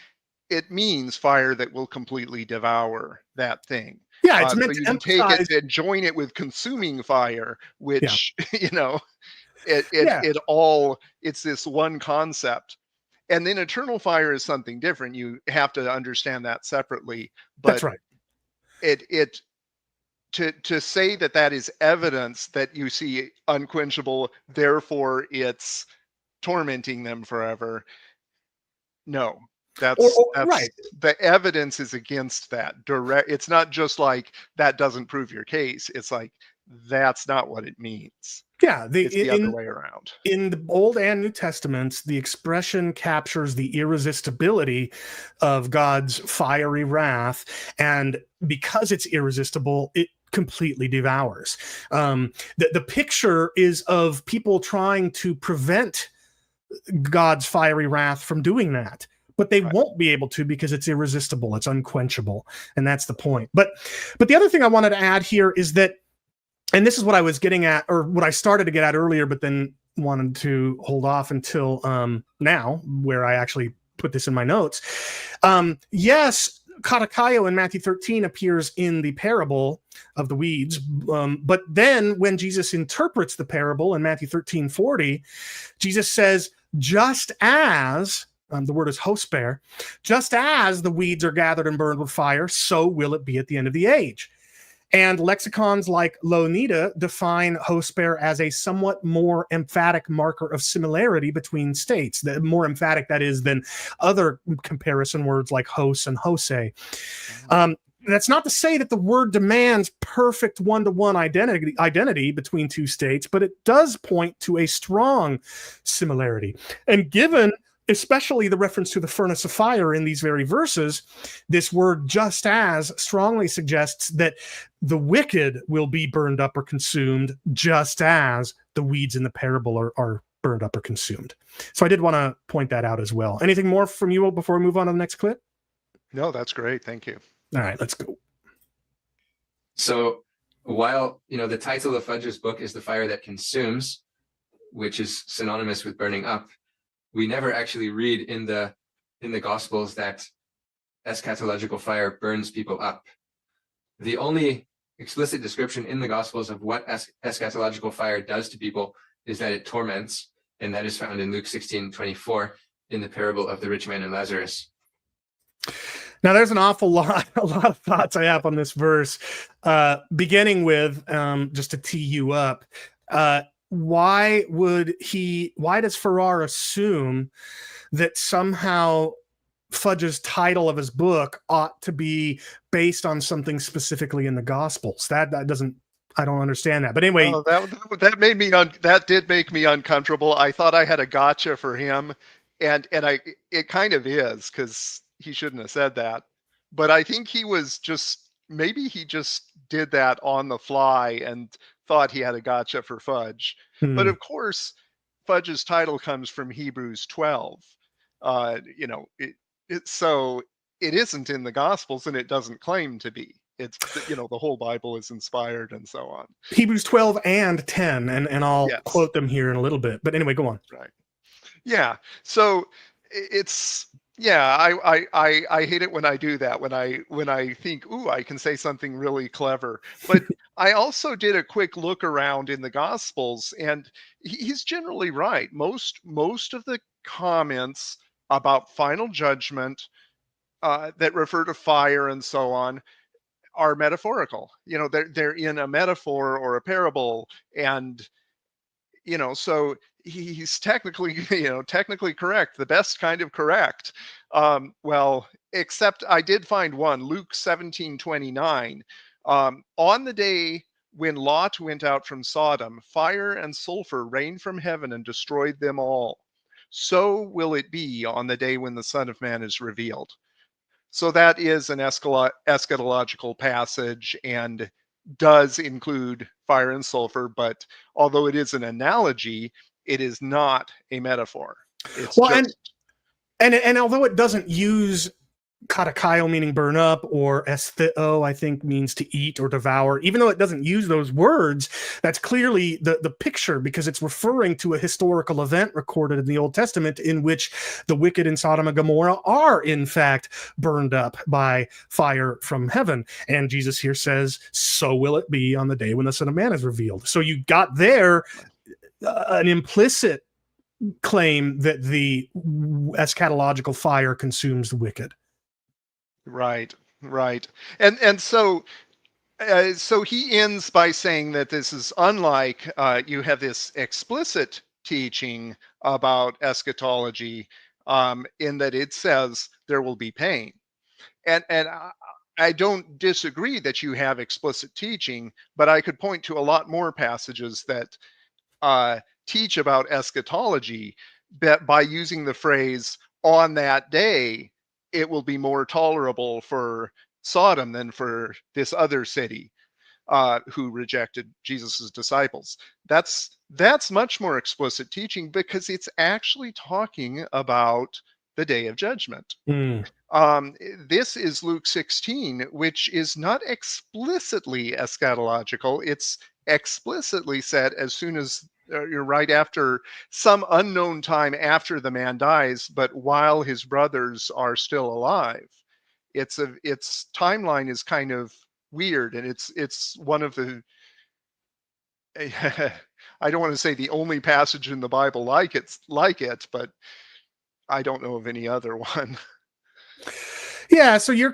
it means fire that will completely devour that thing. Yeah, it's meant so you to can take emphasize. it and join it with consuming fire, which it's this one concept. And then eternal fire is something different. You have to understand that separately. But That's right. To say that is evidence that you see unquenchable, therefore it's tormenting them forever. No, that's right. The evidence is against that. Direct. It's not just like that doesn't prove your case. It's like that's not what it means. Yeah, it's the other way around. In the Old and New Testaments, the expression captures the irresistibility of God's fiery wrath, and because it's irresistible, it completely devours. The picture is of people trying to prevent God's fiery wrath from doing that, but they won't be able to because it's irresistible, it's unquenchable, and that's the point. But the other thing I wanted to add here is that, and this is what I was getting at, or what I started to get at earlier, but then wanted to hold off until now, where I actually put this in my notes. Yes, katakaio in Matthew 13 appears in the parable of the weeds, but then when Jesus interprets the parable in Matthew 13:40, Jesus says, just as, the word is hosper, just as the weeds are gathered and burned with fire, so will it be at the end of the age. And lexicons like Louw-Nida define hosper as a somewhat more emphatic marker of similarity between states. The more emphatic that is than other comparison words like hos and hose. That's not to say that the word demands perfect one-to-one identity between two states, but it does point to a strong similarity. And given especially the reference to the furnace of fire in these very verses, this word just as strongly suggests that the wicked will be burned up or consumed, just as the weeds in the parable are burned up or consumed. So I did want to point that out as well. Anything more from you before we move on to the next clip? No, that's great. Thank you. All right, let's go. So while, the title of Fudge's book is The Fire That Consumes, which is synonymous with burning up, we never actually read in the Gospels that eschatological fire burns people up. The only explicit description in the Gospels of what eschatological fire does to people is that it torments, and that is found in Luke 16:24 in the parable of the rich man and Lazarus. Now, there's a lot of thoughts I have on this verse, beginning with, just to tee you up, why does Farrar assume that somehow Fudge's title of his book ought to be based on something specifically in the Gospels? I don't understand that. But anyway, that did make me uncomfortable. I thought I had a gotcha for him, and it kind of is, because he shouldn't have said that. But I think maybe he just did that on the fly and thought he had a gotcha for Fudge. But of course, Fudge's title comes from Hebrews 12. So it isn't in the Gospels, and it doesn't claim to be. It's, the whole Bible is inspired and so on. Hebrews 12 and 10, and I'll quote them here in a little bit. But anyway, go on. Right. Yeah. So it's yeah, I hate it when I do that, when I think, ooh, I can say something really clever. But I also did a quick look around in the Gospels, and he's generally right. Most of the comments about final judgment that refer to fire and so on are metaphorical. They're in a metaphor or a parable, and so he's technically technically correct, the best kind of correct. Well, except I did find one, Luke 17:29. On the day when Lot went out from Sodom, fire and sulfur rained from heaven and destroyed them all. So will it be on the day when the Son of Man is revealed. So that is an eschatological passage and does include fire and sulfur, but although it is an analogy, it is not a metaphor. It's Well, just and although it doesn't use katakaio, meaning burn up, or estheo, I think means to eat or devour, even though it doesn't use those words, that's clearly the picture, because it's referring to a historical event recorded in the Old Testament in which the wicked in Sodom and Gomorrah are in fact burned up by fire from heaven. And Jesus here says, so will it be on the day when the Son of Man is revealed. So you got there an implicit claim that the eschatological fire consumes the wicked. right. And so he ends by saying that this is unlike, you have this explicit teaching about eschatology, in that it says there will be pain. And I don't disagree that you have explicit teaching, but I could point to a lot more passages that teach about eschatology, that by using the phrase on that day, it will be more tolerable for Sodom than for this other city who rejected Jesus's disciples. That's much more explicit teaching, because it's actually talking about the day of judgment. This is Luke 16, which is not explicitly eschatological. It's explicitly said as soon as you're right after some unknown time after the man dies, but while his brothers are still alive. Its timeline is kind of weird, and it's one of the I don't want to say the only passage in the Bible like it, but I don't know of any other one. Yeah, so you're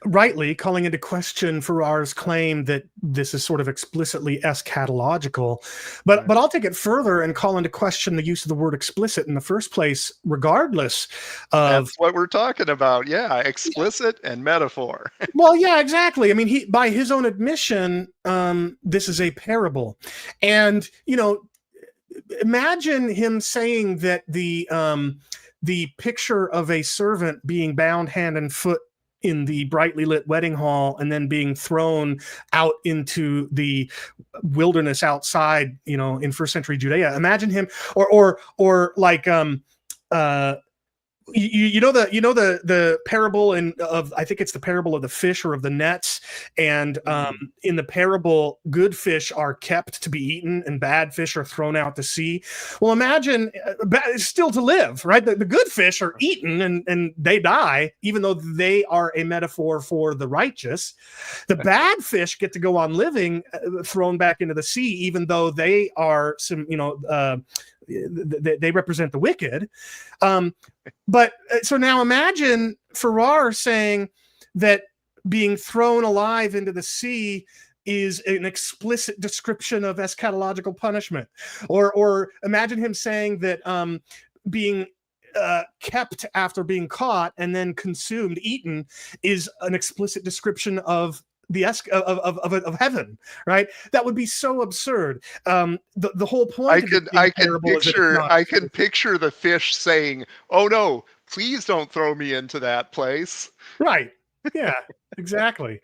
rightly calling into question Farrar's claim that this is sort of explicitly eschatological, but I'll take it further and call into question the use of the word explicit in the first place, regardless of... That's what we're talking about. Yeah, explicit and metaphor. Well, yeah, exactly. I mean, by his own admission, this is a parable, and imagine him saying that the picture of a servant being bound hand and foot in the brightly lit wedding hall and then being thrown out into the wilderness outside, in first century Judea. Imagine him, or like, the parable of, I think it's the parable of the fish or of the nets, and in the parable, good fish are kept to be eaten and bad fish are thrown out to sea. Well, imagine still to live, right? The good fish are eaten and they die, even though they are a metaphor for the righteous. The bad fish get to go on living, thrown back into the sea, even though they are they represent the wicked. But so now imagine Farrar saying that being thrown alive into the sea is an explicit description of eschatological punishment, or imagine him saying that being kept after being caught and then consumed, eaten, is an explicit description of the of heaven, right? That would be so absurd. The whole point. I can picture the fish saying, "Oh no, please don't throw me into that place." Right. Yeah. Exactly.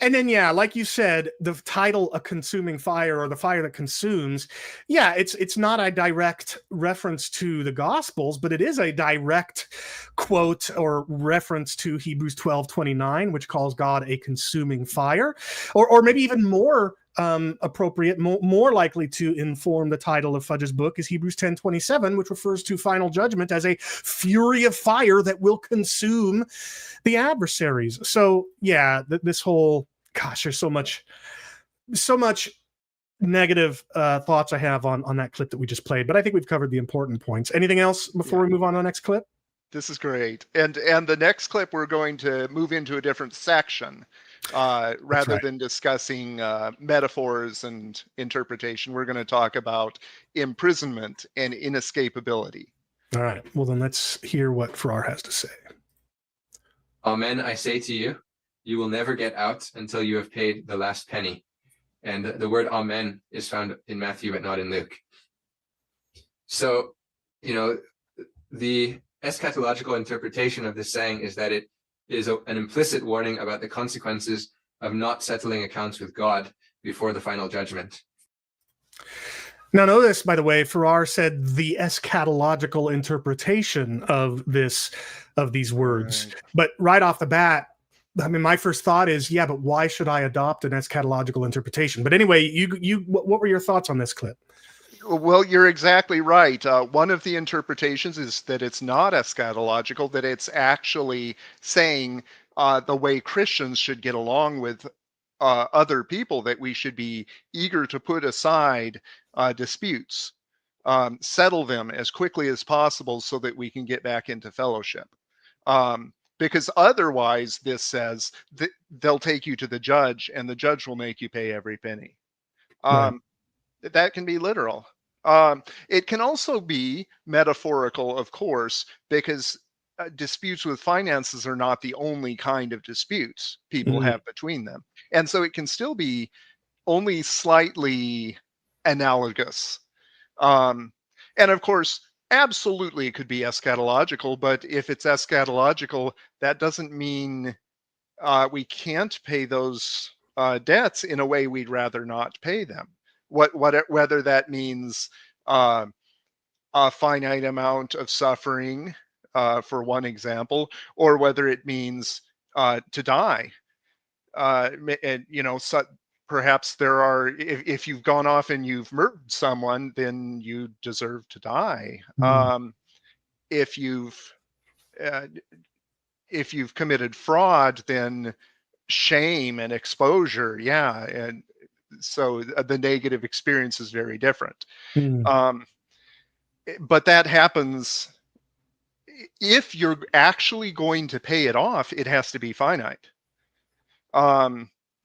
And then, yeah, like you said, the title, A Consuming Fire, or The Fire That Consumes, yeah, it's not a direct reference to the Gospels, but it is a direct quote or reference to Hebrews 12:29, which calls God a consuming fire, or maybe even more appropriate, more likely to inform the title of Fudge's book is Hebrews 10:27, which refers to final judgment as a fury of fire that will consume the adversaries. So yeah, this whole, gosh, there's so much negative thoughts I have on that clip that we just played, but I think we've covered the important points. Anything else before we move on to the next clip? This is great. And the next clip, we're going to move into a different section. Rather than discussing metaphors and interpretation, we're going to talk about imprisonment and inescapability. All right. Well, then let's hear what Farrar has to say. Amen, I say to you, you will never get out until you have paid the last penny. And the word amen is found in Matthew, but not in Luke. So, the eschatological interpretation of this saying is that it is an implicit warning about the consequences of not settling accounts with God before the final judgment. Now, notice, by the way, Farrar said the eschatological interpretation of these words. Right. But right off the bat, I mean, my first thought is, yeah, but why should I adopt an eschatological interpretation? But anyway, what were your thoughts on this clip? Well, you're exactly right. One of the interpretations is that it's not eschatological, that it's actually saying the way Christians should get along with other people, that we should be eager to put aside disputes, settle them as quickly as possible so that we can get back into fellowship. Because otherwise, this says that they'll take you to the judge and the judge will make you pay every penny. Right. That can be literal. It can also be metaphorical, of course, because disputes with finances are not the only kind of disputes people have between them. And so it can still be only slightly analogous. And of course, absolutely it could be eschatological, but if it's eschatological, that doesn't mean we can't pay those debts in a way we'd rather not pay them. Whether that means a finite amount of suffering, for one example, or whether it means to die. And perhaps there are, if you've gone off and you've murdered someone, then you deserve to die. If you've committed fraud, then shame and exposure, and so the negative experience is very different. But that happens if you're actually going to pay it off. It has to be finite.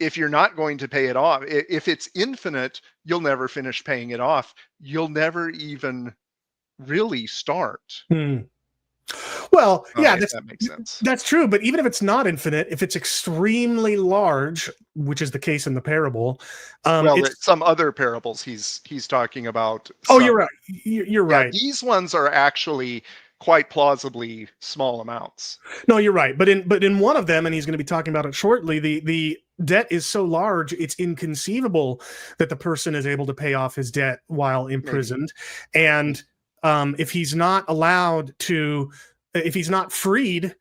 If you're not going to pay it off, if it's infinite, you'll never finish paying it off. You'll never even really start. Well, yeah, that makes sense. That's true. But even if it's not infinite, if it's extremely large, which is the case in the parable, some other parables he's talking about. You're right. You're right. These ones are actually quite plausibly small amounts. No, you're right. But in one of them, and he's going to be talking about it shortly, the debt is so large, it's inconceivable that the person is able to pay off his debt while imprisoned. Maybe. And if he's not if he's not freed,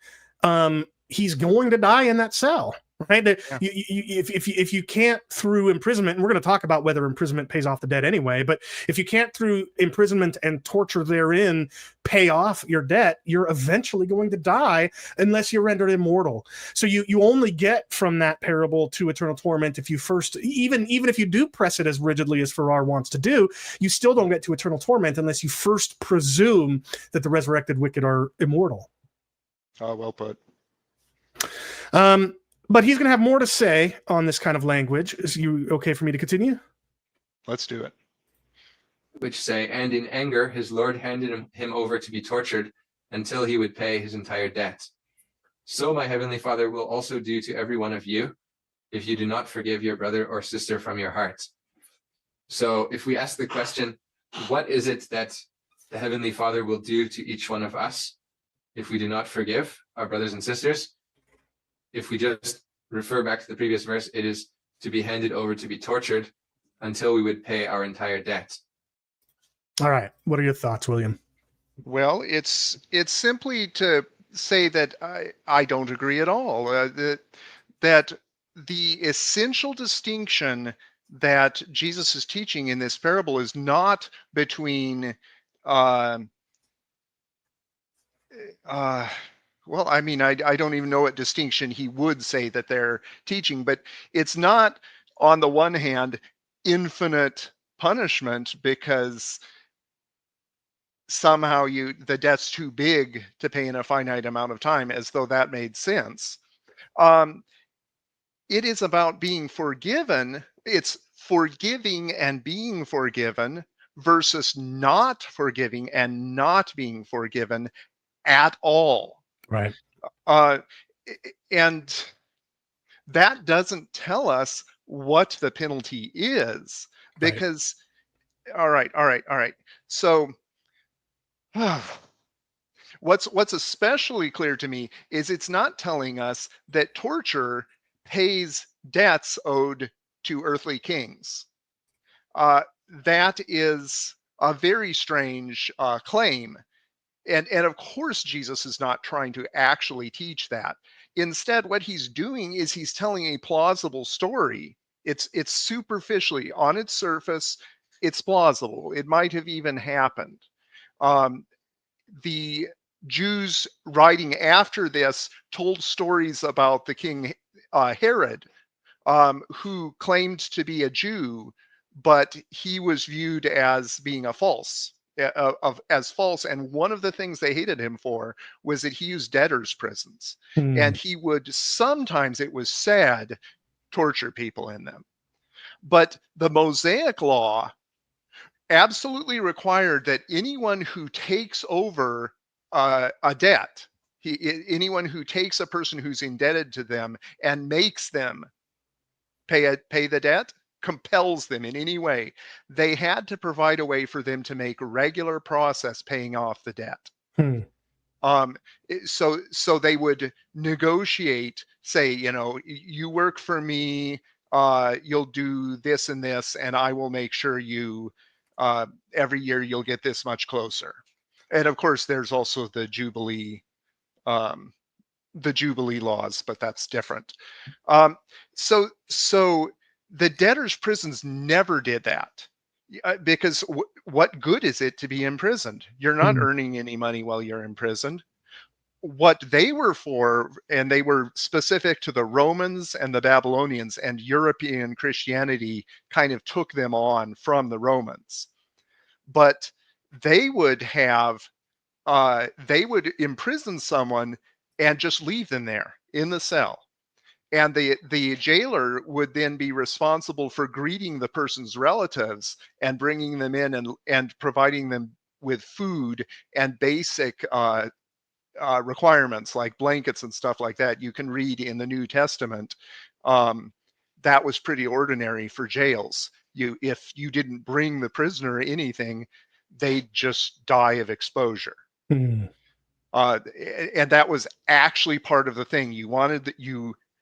he's going to die in that cell, right? Yeah. If you can't, through imprisonment, and we're going to talk about whether imprisonment pays off the debt anyway, but if you can't, through imprisonment and torture therein, pay off your debt, you're eventually going to die unless you're rendered immortal. So you only get from that parable to eternal torment if you first, even if you do press it as rigidly as Farrar wants to do, you still don't get to eternal torment unless you first presume that the resurrected wicked are immortal. Well put. But he's going to have more to say on this kind of language. Is you okay for me to continue? Let's do it. Which say, and in anger, his Lord handed him over to be tortured until he would pay his entire debt. So my heavenly Father will also do to every one of you if you do not forgive your brother or sister from your heart. So if we ask the question, what is it that the heavenly Father will do to each one of us if we do not forgive our brothers and sisters? If we just refer back to the previous verse, it is to be handed over to be tortured until we would pay our entire debt. All right. What are your thoughts, William? Well, it's simply to say that I don't agree at all. That the essential distinction that Jesus is teaching in this parable is not between uh, well, I mean, I don't even know what distinction he would say that they're teaching, but it's not, on the one hand, infinite punishment because somehow the debt's too big to pay in a finite amount of time, as though that made sense. It is about being forgiven. It's forgiving and being forgiven versus not forgiving and not being forgiven at all. Right. Uh, and that doesn't tell us what the penalty is, because, all right. So what's especially clear to me is it's not telling us that torture pays debts owed to earthly kings. That is a very strange claim. And of course, Jesus is not trying to actually teach that. Instead, what he's doing is he's telling a plausible story. It's superficially, on its surface, it's plausible. It might have even happened. The Jews writing after this told stories about the king Herod, who claimed to be a Jew, but he was viewed as being as false. And one of the things they hated him for was that he used debtors' prisons, and he would sometimes, it was said, torture people in them. But the Mosaic law absolutely required that anyone who takes over a debt, anyone who takes a person who's indebted to them and makes them pay the debt, compels them in any way, they had to provide a way for them to make regular process paying off the debt. So they would negotiate, say, you work for me, you'll do this and this, and I will make sure you every year you'll get this much closer. And of course, there's also the Jubilee laws, but that's different. So the debtors' prisons never did that, because what good is it to be imprisoned? You're not earning any money while you're imprisoned. What they were for, and they were specific to the Romans and the Babylonians, and European Christianity kind of took them on from the Romans. But they would imprison someone and just leave them there in the cell. And the jailer would then be responsible for greeting the person's relatives and bringing them in and providing them with food and basic requirements like blankets and stuff like that. You can read in the New Testament, that was pretty ordinary for jails. If you didn't bring the prisoner anything, they'd just die of exposure. And that was actually part of the thing. You wanted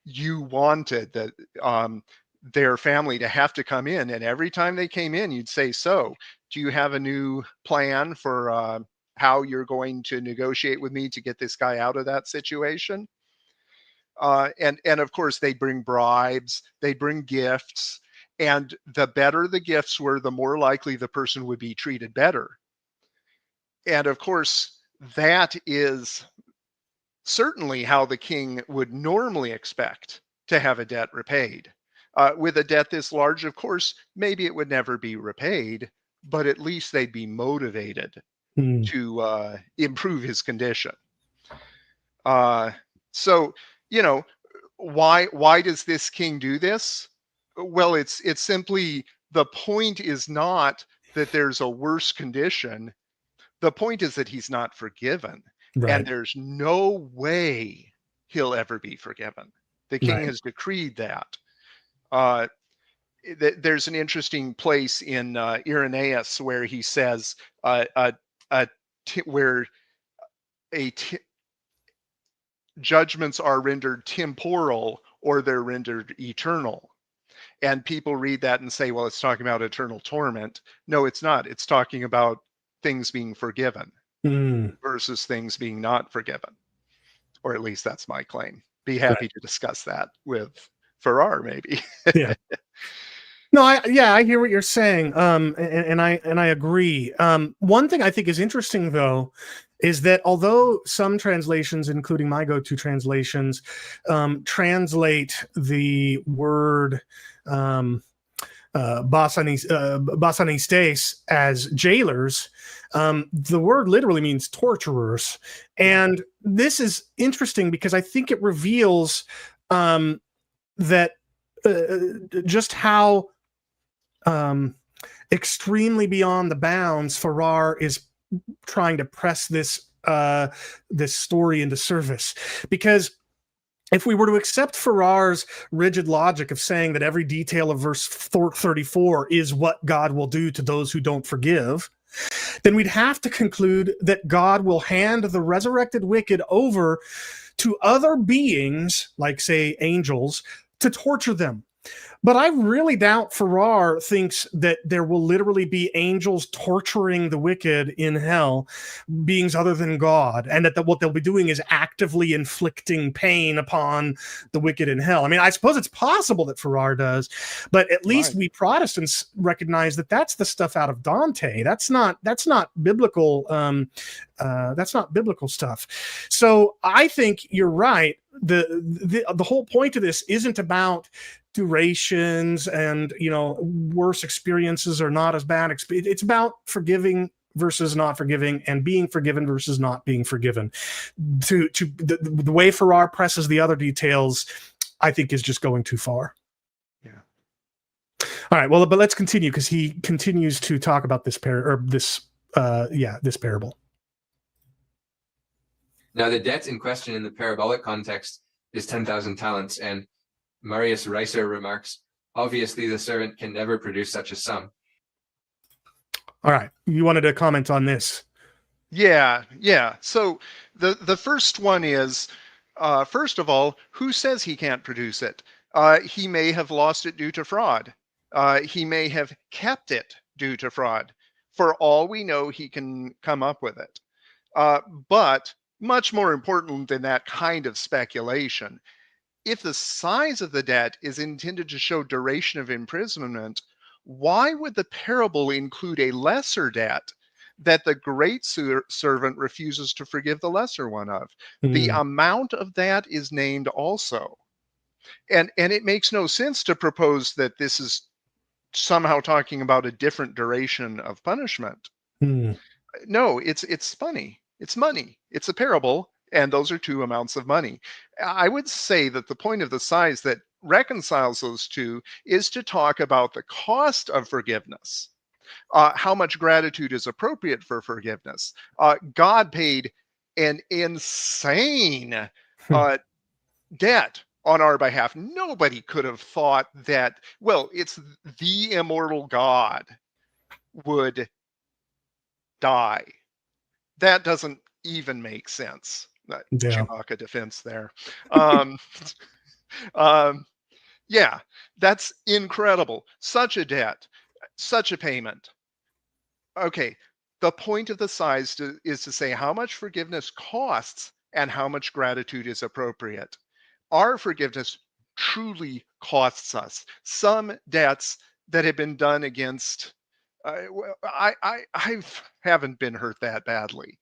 that their family to have to come in, and every time they came in, you'd say, so do you have a new plan for how you're going to negotiate with me to get this guy out of that situation? And of course, they bring bribes, they bring gifts, and the better the gifts were, the more likely the person would be treated better. And of course, that is certainly how the king would normally expect to have a debt repaid. With a debt this large, of course, maybe it would never be repaid, but at least they'd be motivated to improve his condition. So, why does this king do this? Well, it's simply, the point is not that there's a worse condition. The point is that he's not forgiven. Right. And there's no way he'll ever be forgiven. The king has decreed that. There's an interesting place in Irenaeus where he says where judgments are rendered temporal or they're rendered eternal. And people read that and say, well, it's talking about eternal torment. No, it's not. It's talking about things being forgiven versus things being not forgiven. Or at least that's my claim. Be happy to discuss that with Farrar, maybe. Yeah. No, I hear what you're saying, and I agree. One thing I think is interesting, though, is that although some translations, including my go-to translations, translate the word basanistes as jailers, the word literally means torturers, and this is interesting because I think it reveals that just how extremely beyond the bounds Farrar is trying to press this story into service. Because if we were to accept Farrar's rigid logic of saying that every detail of verse 34 is what God will do to those who don't forgive, then we'd have to conclude that God will hand the resurrected wicked over to other beings, like, say, angels, to torture them. But I really doubt Farrar thinks that there will literally be angels torturing the wicked in hell, beings other than God, and that what they'll be doing is actively inflicting pain upon the wicked in hell. I mean, I suppose it's possible that Farrar does, but at least we Protestants recognize that that's the stuff out of Dante. That's not biblical. That's not biblical stuff. So I think you're right. The whole point of this isn't about durations and, worse experiences or not as bad. It's about forgiving versus not forgiving, and being forgiven versus not being forgiven. The way Farrar presses the other details, I think, is just going too far. Yeah. All right. Well, but let's continue, because he continues to talk about this this parable. Now, the debt in question in the parabolic context is 10,000 talents, and Marius Reiser remarks, obviously the servant can never produce such a sum. All right. You wanted to comment on this? Yeah. So the first one is, first of all, who says he can't produce it? He may have lost it due to fraud. He may have kept it due to fraud. For all we know, he can come up with it. But much more important than that kind of speculation, if the size of the debt is intended to show duration of imprisonment, why would the parable include a lesser debt that the great servant refuses to forgive the lesser one of? The amount of that is named also. And it makes no sense to propose that this is somehow talking about a different duration of punishment. No, it's funny. It's money. It's a parable, and those are two amounts of money. I would say that the point of the size that reconciles those two is to talk about the cost of forgiveness, how much gratitude is appropriate for forgiveness. God paid an insane debt on our behalf. Nobody could have thought that, well, it's the immortal God would die. That doesn't even make sense. Chewbacca defense there. Yeah, that's incredible. Such a debt, such a payment. Okay, the point of the size is to say how much forgiveness costs and how much gratitude is appropriate. Our forgiveness truly costs us. Some debts that have been done against, I haven't been hurt that badly.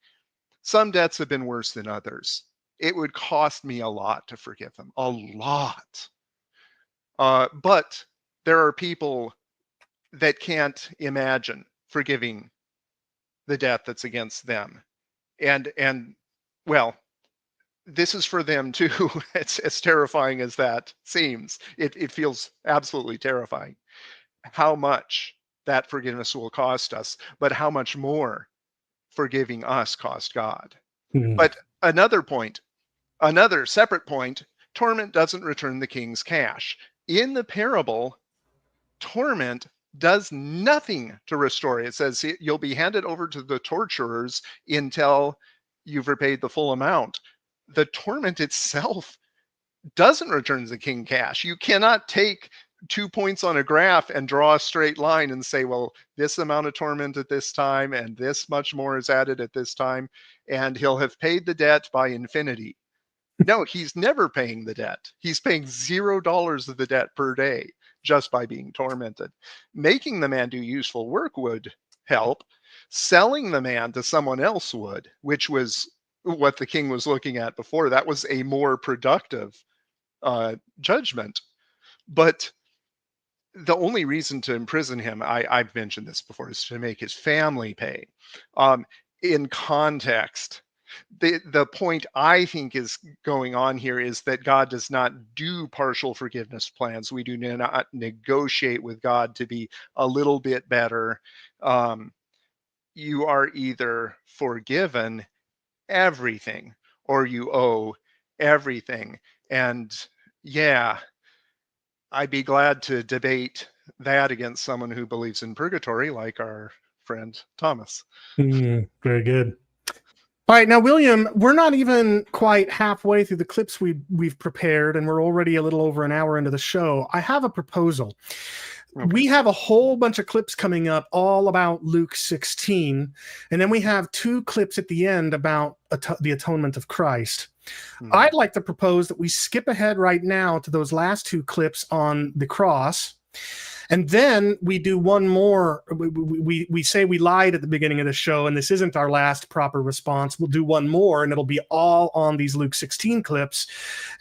Some debts have been worse than others. It would cost me a lot to forgive them, a lot. But there are people that can't imagine forgiving the debt that's against them. And well, this is for them too. It's as terrifying as that seems. It feels absolutely terrifying how much that forgiveness will cost us, but how much more forgiving us cost God. But another separate point, torment doesn't return the king's cash. In the parable, torment does nothing to restore. It says you'll be handed over to the torturers until you've repaid the full amount. The torment itself doesn't return the king cash. You cannot take 2 points on a graph and draw a straight line and say, well, this amount of torment at this time and this much more is added at this time, and he'll have paid the debt by infinity. No, he's never paying the debt. He's paying $0 of the debt per day. just by being tormented. Making the man do useful work would help. Selling the man to someone else would, which was what the king was looking at before. That was a more productive judgment. But the only reason to imprison him, I've mentioned this before, is to make his family pay. In context, the point I think is going on here is that God does not do partial forgiveness plans. We do not negotiate with God to be a little bit better. You are either forgiven everything or you owe everything. And yeah, I'd be glad to debate that against someone who believes in purgatory, like our friend Thomas. Very good. All right, now, William, we're not even quite halfway through the clips we've prepared, and we're already a little over an hour into the show. I have a proposal. Okay. We have a whole bunch of clips coming up all about Luke 16, and then we have 2 clips at the end about the atonement of Christ. I'd like to propose that we skip ahead right now to those last 2 clips on the cross, and then we do one more. We say we lied at the beginning of the show, and this isn't our last proper response. We'll do one more, and it'll be all on these Luke 16 clips,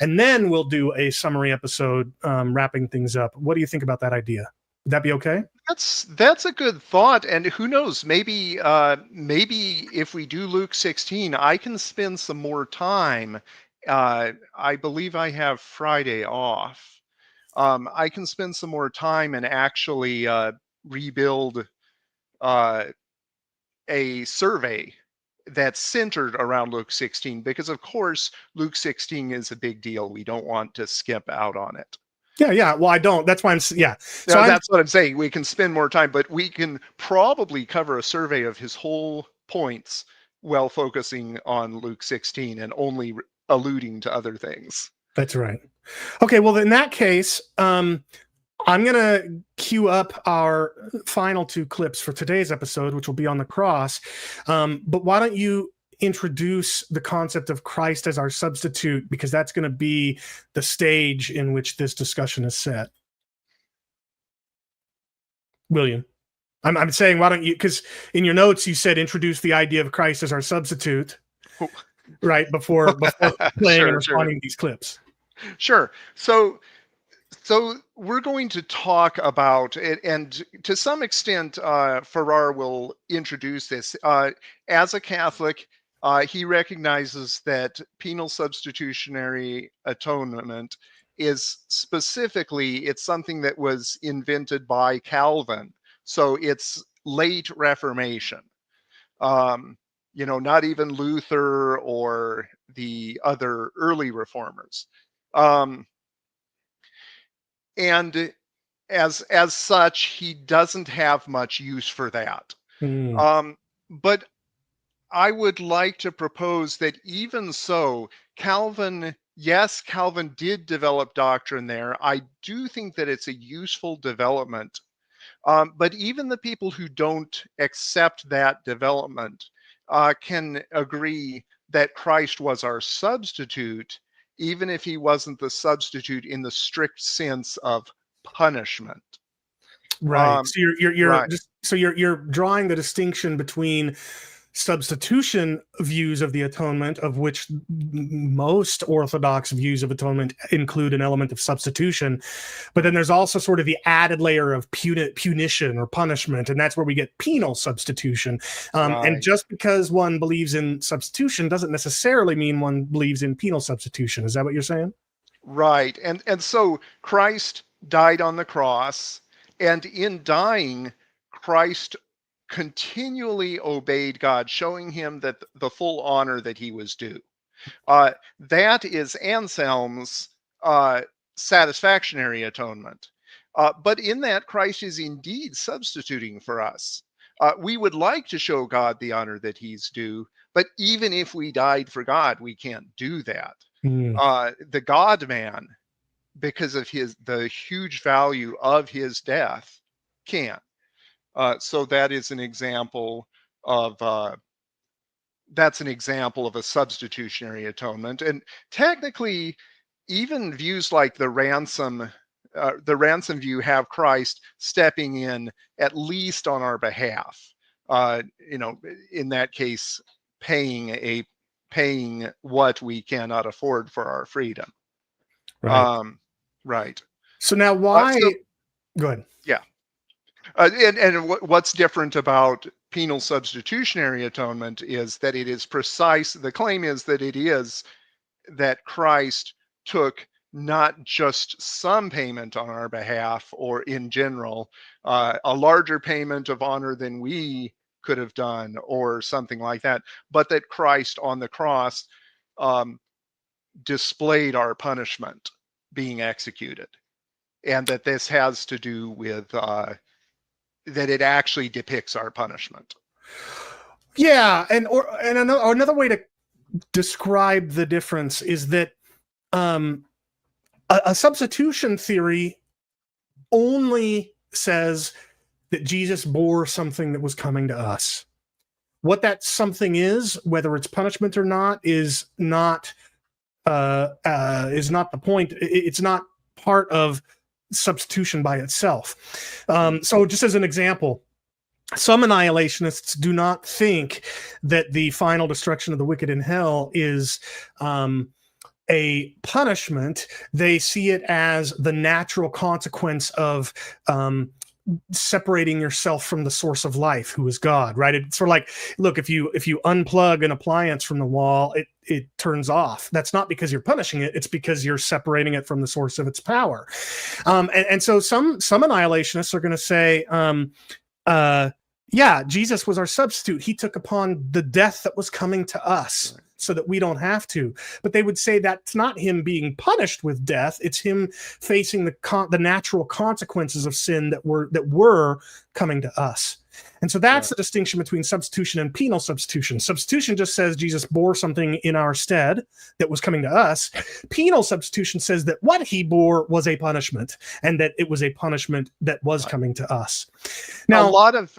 and then we'll do a summary episode wrapping things up. What do you think about that idea? Would that be okay? That's a good thought, and who knows? Maybe if we do Luke 16, I can spend some more time. I believe I have Friday off. I can spend some more time and actually rebuild a survey that's centered around Luke 16, because of course Luke 16 is a big deal. We don't want to skip out on it. Yeah. Well, I don't. That's why So that's what I'm saying. We can spend more time, but we can probably cover a survey of his whole points while focusing on Luke 16 and only alluding to other things. That's right. Okay, well, in that case, I'm going to queue up our final 2 clips for today's episode, which will be on the cross. But why don't you introduce the concept of Christ as our substitute, because that's going to be the stage in which this discussion is set. William, I'm saying, why don't you, because in your notes you said introduce the idea of Christ as our substitute, right, before playing and responding to these clips. Sure. So we're going to talk about it, and to some extent, Farrar will introduce this. As a Catholic, he recognizes that penal substitutionary atonement is it's something that was invented by Calvin. So it's late Reformation. Not even Luther or the other early reformers. And as such, he doesn't have much use for that. But I would like to propose that even so, Calvin did develop doctrine there. I do think that it's a useful development. But even the people who don't accept that development can agree that Christ was our substitute, even if he wasn't the substitute in the strict sense of punishment. Right. So you're drawing the distinction between substitution views of the atonement, of which most Orthodox views of atonement include an element of substitution, but then there's also sort of the added layer of punition or punishment, and that's where we get penal substitution. And just because one believes in substitution doesn't necessarily mean one believes in penal substitution. Is that what you're saying? Right. And so Christ died on the cross, and in dying, Christ continually obeyed God, showing him that the full honor that he was due. That is Anselm's satisfactionary atonement. But in that, Christ is indeed substituting for us. We would like to show God the honor that he's due, but even if we died for God, we can't do that. The God-man, because of the huge value of his death, can't. So that is an example of a substitutionary atonement. And technically, even views like the ransom the ransom view have Christ stepping in at least on our behalf. In that case, paying what we cannot afford for our freedom. Right. Right. So now why? Go ahead. Yeah. And what's different about penal substitutionary atonement is that it is precise. The claim is that it is that Christ took not just some payment on our behalf or in general, a larger payment of honor than we could have done or something like that, but that Christ on the cross displayed our punishment being executed. And that this has to do with that it actually depicts our punishment. Yeah, and another way to describe the difference is that a substitution theory only says that Jesus bore something that was coming to us. What that something is, whether it's punishment or not, is not the point. It's not part of substitution by itself. So just as an example, some annihilationists do not think that the final destruction of the wicked in hell is a punishment. They see it as the natural consequence of separating yourself from the source of life, who is God, right? It's sort of like, look, if you unplug an appliance from the wall, it turns off. That's not because you're punishing it. It's because you're separating it from the source of its power. And so some annihilationists are going to say, yeah, Jesus was our substitute. He took upon the death that was coming to us so that we don't have to. But they would say that's not him being punished with death. It's him facing the natural consequences of sin that were coming to us. And so that's the distinction between substitution and penal substitution. Substitution just says Jesus bore something in our stead that was coming to us. Penal substitution says that what he bore was a punishment, and that it was a punishment that was coming to us. Now,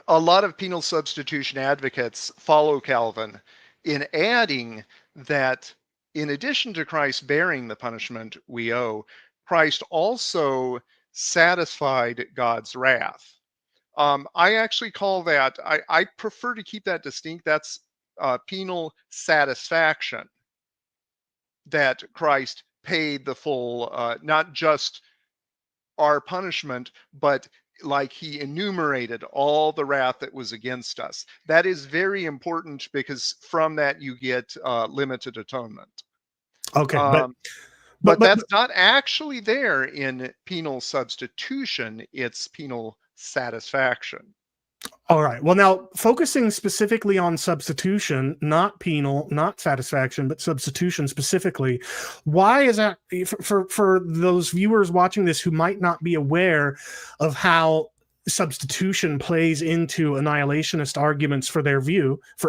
a lot of penal substitution advocates follow Calvin in adding that in addition to Christ bearing the punishment we owe, Christ also satisfied God's wrath. I actually call that, I prefer to keep that distinct. That's penal satisfaction, that Christ paid the full, not just our punishment, but like he enumerated all the wrath that was against us. That is very important because from that you get limited atonement. Okay, but that's not actually there in penal substitution. It's penal satisfaction. All right. Well, now focusing specifically on substitution, not penal, not satisfaction, but substitution specifically. Why is that for those viewers watching this who might not be aware of how substitution plays into annihilationist arguments for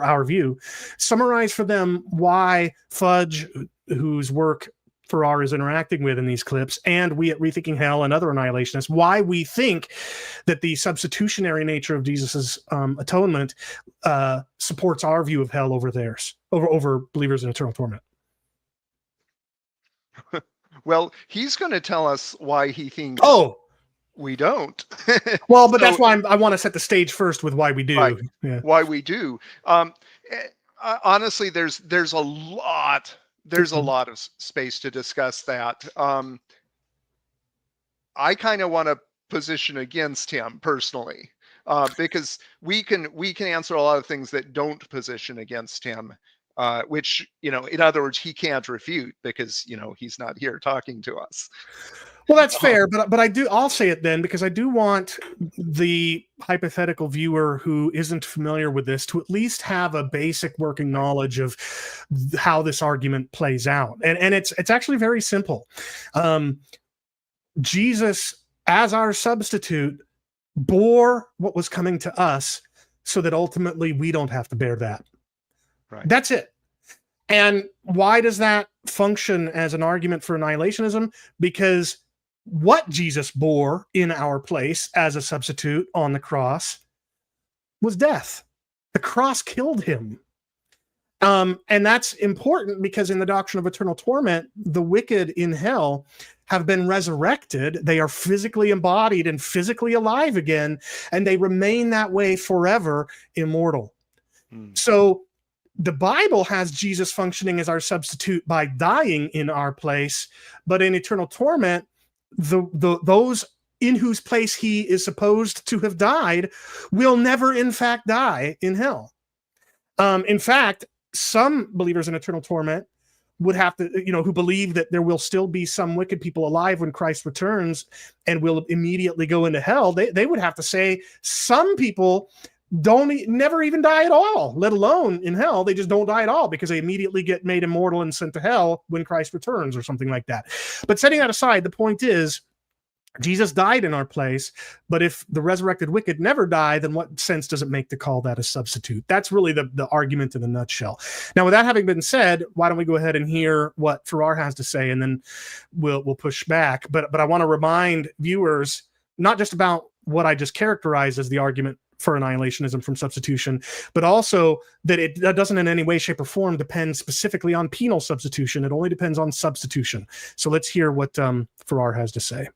our view? Summarize for them why Fudge, whose work Farrar is interacting with in these clips, and we at Rethinking Hell and other annihilationists, why we think that the substitutionary nature of Jesus's atonement supports our view of hell over theirs, over believers in eternal torment. Well, he's going to tell us why he thinks we don't. Well, but that's why I want to set the stage first with why we do. Right. Yeah. Why we do. Honestly, there's a lot. There's a lot of space to discuss that. I kind of want to position against him personally, because we can answer a lot of things that don't position against him, which, in other words, he can't refute because, he's not here talking to us. Well, that's fair, but I'll say it then, because I do want the hypothetical viewer who isn't familiar with this to at least have a basic working knowledge of how this argument plays out. And it's actually very simple. Jesus, as our substitute, bore what was coming to us so that ultimately we don't have to bear that. Right. That's it. And why does that function as an argument for annihilationism? Because what Jesus bore in our place as a substitute on the cross was death. The cross killed him. And that's important because in the doctrine of eternal torment, the wicked in hell have been resurrected. They are physically embodied and physically alive again, and they remain that way forever, immortal. So the Bible has Jesus functioning as our substitute by dying in our place, but in eternal torment, those in whose place he is supposed to have died will never in fact die in hell. In fact, some believers in eternal torment would have to, who believe that there will still be some wicked people alive when Christ returns and will immediately go into hell. They would have to say some people never even die at all, let alone in hell. They just don't die at all because they immediately get made immortal and sent to hell when Christ returns or something like that. But setting that aside, the point is, Jesus died in our place, but if the resurrected wicked never die, then what sense does it make to call that a substitute? That's really the argument in a nutshell. Now, with that having been said, why don't we go ahead and hear what Farrar has to say, and then we'll push back. But I want to remind viewers not just about what I just characterized as the argument for annihilationism from substitution, but also that it doesn't in any way, shape, or form depend specifically on penal substitution. It only depends on substitution. So let's hear what Farrar has to say.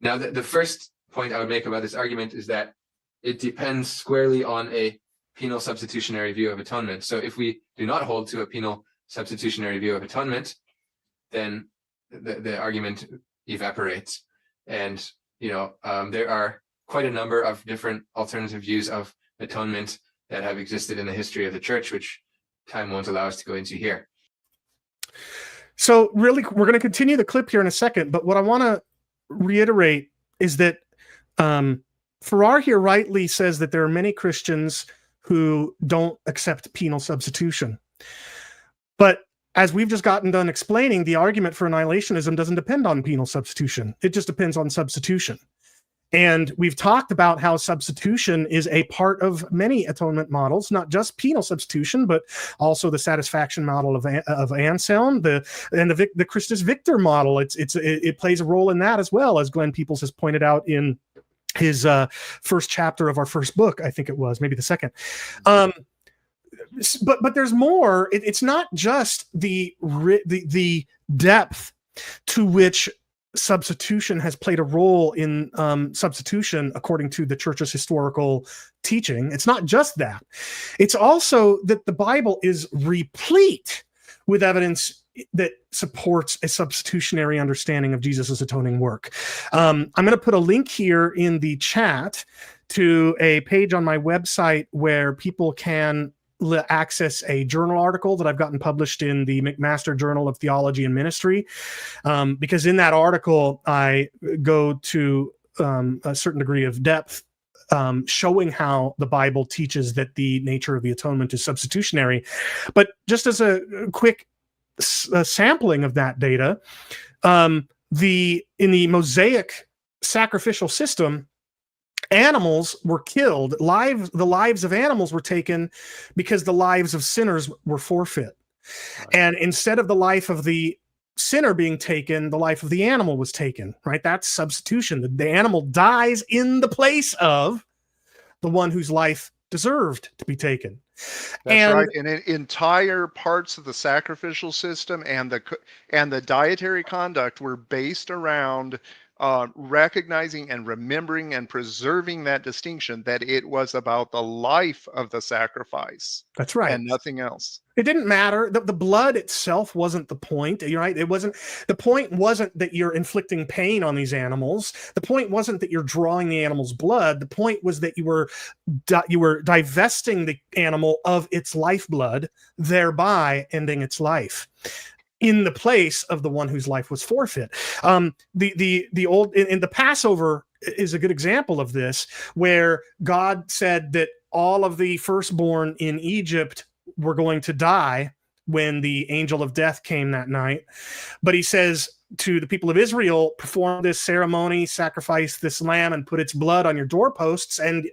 Now, the first point I would make about this argument is that it depends squarely on a penal substitutionary view of atonement. So if we do not hold to a penal substitutionary view of atonement, then the argument evaporates. And, there are quite a number of different alternative views of atonement that have existed in the history of the church, which time won't allow us to go into here. So really, we're going to continue the clip here in a second, but what I want to reiterate is that Farrar here rightly says that there are many Christians who don't accept penal substitution. But as we've just gotten done explaining, the argument for annihilationism doesn't depend on penal substitution. It just depends on substitution. And we've talked about how substitution is a part of many atonement models, not just penal substitution, but also the satisfaction model of Anselm, the Christus Victor model. It plays a role in that as well, as Glenn Peoples has pointed out in his first chapter of our first book, I think it was, maybe the second. But there's more. It's not just the depth to which substitution has played a role in substitution according to the church's historical teaching. It's not just that. It's also that the Bible is replete with evidence that supports a substitutionary understanding of Jesus' atoning work. I'm going to put a link here in the chat to a page on my website where people can access a journal article that I've gotten published in the McMaster Journal of Theology and Ministry, because in that article I go to a certain degree of depth, showing how the Bible teaches that the nature of the atonement is substitutionary. But just as a quick sampling of that data, in the Mosaic sacrificial system, animals were killed. The lives of animals were taken because the lives of sinners were forfeit. Right. And instead of the life of the sinner being taken, the life of the animal was taken, right? That's substitution. The animal dies in the place of the one whose life deserved to be taken. That's right. And entire parts of the sacrificial system and the dietary conduct were based around recognizing and remembering and preserving that distinction, that it was about the life of the sacrifice. That's right. And nothing else. It didn't matter. The blood itself wasn't the point. You're right. The point wasn't that you're inflicting pain on these animals. The point wasn't that you're drawing the animal's blood. The point was that you were divesting the animal of its lifeblood, thereby ending its life in the place of the one whose life was forfeit. The Passover is a good example of this, where God said that all of the firstborn in Egypt were going to die when the angel of death came that night. But he says to the people of Israel, perform this ceremony, sacrifice this lamb, and put its blood on your doorposts, and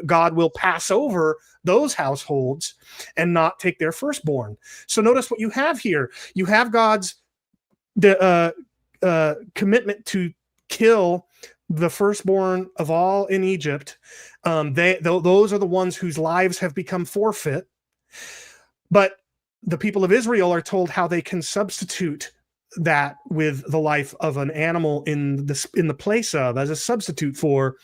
God will pass over those households and not take their firstborn. So notice what you have here. You have God's commitment to kill the firstborn of all in Egypt. Those are the ones whose lives have become forfeit. But the people of Israel are told how they can substitute that with the life of an animal in the place of, as a substitute for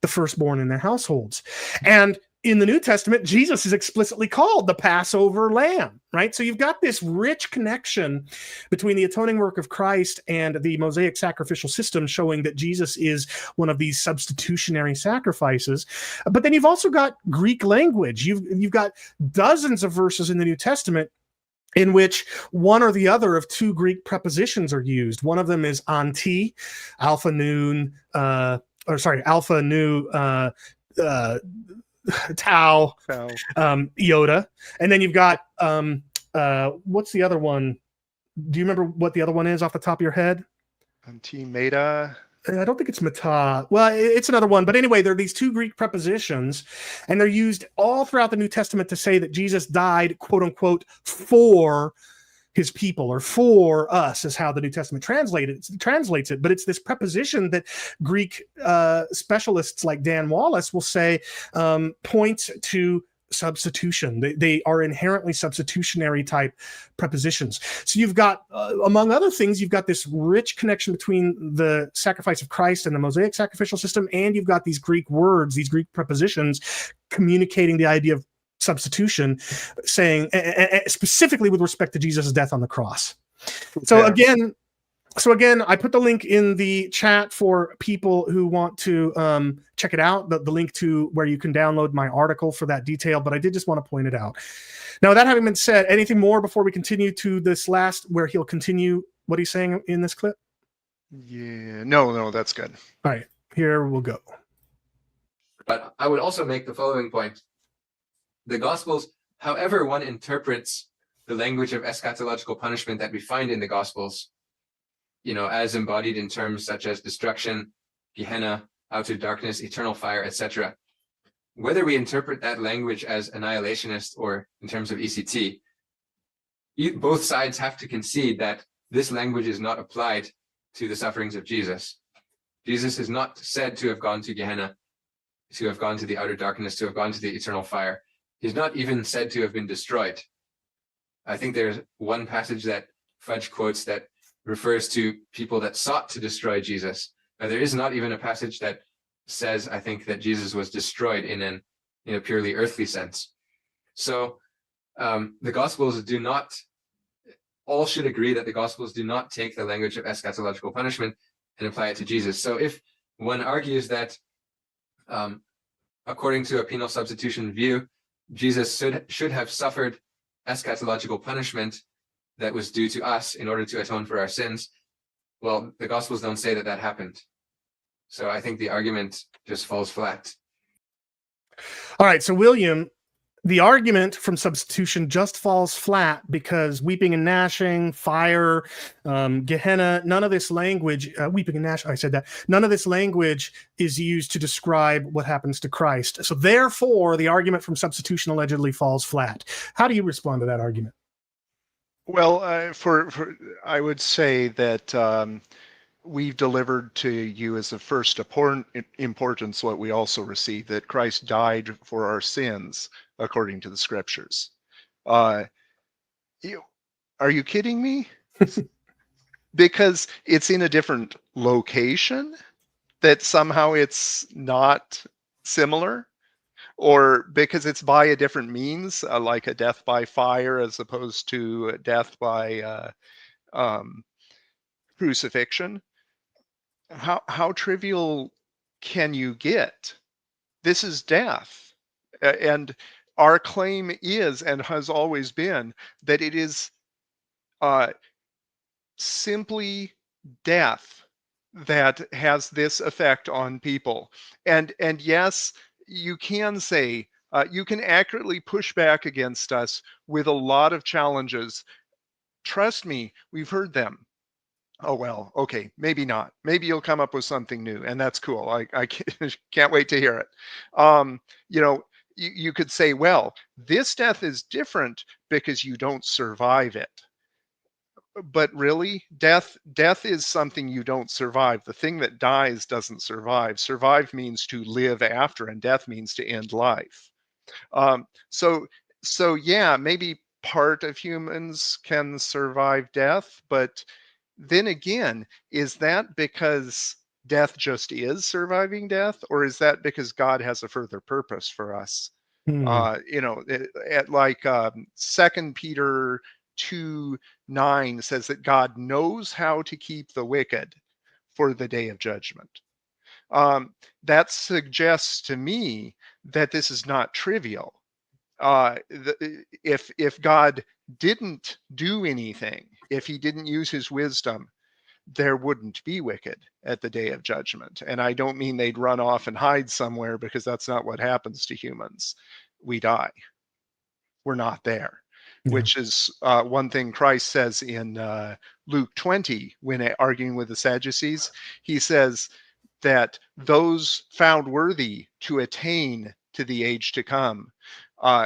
the firstborn in their households. And in the New Testament, Jesus is explicitly called the Passover lamb, right? So you've got this rich connection between the atoning work of Christ and the Mosaic sacrificial system, showing that Jesus is one of these substitutionary sacrifices. But then you've also got Greek language. You've got dozens of verses in the New Testament in which one or the other of two Greek prepositions are used. One of them is anti, alpha, nu, tau, iota. And then you've got, what's the other one? Do you remember what the other one is off the top of your head? Anti, meta. I don't think it's meta. Well, it's another one. But anyway, there are these two Greek prepositions, and they're used all throughout the New Testament to say that Jesus died, quote unquote, for his people, or for us, is how the New Testament translates it. But it's this preposition that Greek specialists like Dan Wallace will say points to substitution. They are inherently substitutionary type prepositions. So you've got, among other things, you've got this rich connection between the sacrifice of Christ and the Mosaic sacrificial system, and you've got these Greek words, these Greek prepositions communicating the idea of substitution, saying specifically with respect to Jesus' death on the cross. So again, I put the link in the chat for people who want to check it out, the link to where you can download my article for that detail, but I did just want to point it out. Now, with that having been said, anything more before we continue to this last, where he'll continue what he's saying in this clip? Yeah, no, that's good. All right, here we'll go. But I would also make the following point. The Gospels, however one interprets the language of eschatological punishment that we find in the Gospels, as embodied in terms such as destruction, Gehenna, outer darkness, eternal fire, etc. Whether we interpret that language as annihilationist or in terms of ECT, both sides have to concede that this language is not applied to the sufferings of Jesus. Jesus is not said to have gone to Gehenna, to have gone to the outer darkness, to have gone to the eternal fire. He's not even said to have been destroyed. I think there's one passage that Fudge quotes that refers to people that sought to destroy Jesus. Now, there is not even a passage that says, I think, that Jesus was destroyed in a purely earthly sense. So the Gospels do not, all should agree that the Gospels do not take the language of eschatological punishment and apply it to Jesus. So if one argues that, according to a penal substitution view, Jesus should have suffered eschatological punishment that was due to us in order to atone for our sins, well, the Gospels don't say that happened. So I think the argument just falls flat. All right, so William, the argument from substitution just falls flat because weeping and gnashing, fire, Gehenna, none of this language, weeping and gnashing, I said that, none of this language is used to describe what happens to Christ. So therefore, the argument from substitution allegedly falls flat. How do you respond to that argument? Well, I would say that we've delivered to you as of first importance what we also receive, that Christ died for our sins according to the Scriptures. Are you kidding me? Because it's in a different location that somehow it's not similar? Or because it's by a different means, like a death by fire as opposed to a death by crucifixion? How trivial can you get? This is death. And our claim is, and has always been, that it is simply death that has this effect on people. And yes, you can say, you can accurately push back against us with a lot of challenges. Trust me, we've heard them. Oh, well, okay, maybe not. Maybe you'll come up with something new, and that's cool. I can't wait to hear it. You could say, well, this death is different because you don't survive it. But really, death is something you don't survive. The thing that dies doesn't survive. Survive means to live after, and death means to end life. So So yeah, maybe part of humans can survive death, but then again, is that because death just is surviving death, or is that because God has a further purpose for us? Hmm. At like 2 Peter 2:9 says that God knows how to keep the wicked for the day of judgment. That suggests to me that this is not trivial. If God didn't do anything, if he didn't use his wisdom, there wouldn't be wicked at the day of judgment. And I don't mean they'd run off and hide somewhere, because that's not what happens to humans. We die. We're not there, Yeah. which is one thing Christ says in Luke 20 when arguing with the Sadducees. He says that those found worthy to attain to the age to come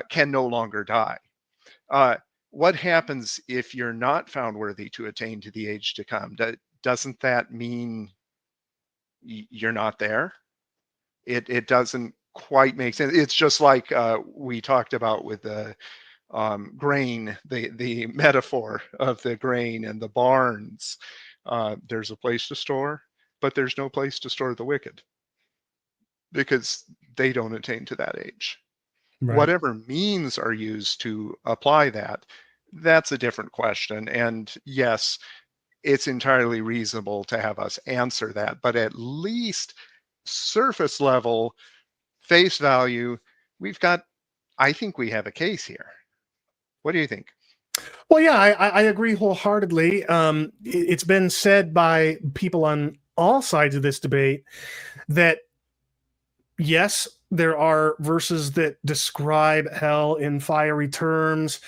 can no longer die. What happens if you're not found worthy to attain to the age to come? Doesn't that mean you're not there? It doesn't quite make sense. It's just like we talked about with the grain, the metaphor of the grain and the barns. There's a place to store, but there's no place to store the wicked, because they don't attain to that age. Right. Whatever means are used to apply that, that's a different question. And yes, it's entirely reasonable to have us answer that, but at least surface level, face value, I think we have a case here. What do you think? Well, yeah, I agree wholeheartedly. It's been said by people on all sides of this debate that, yes, there are verses that describe hell in fiery terms,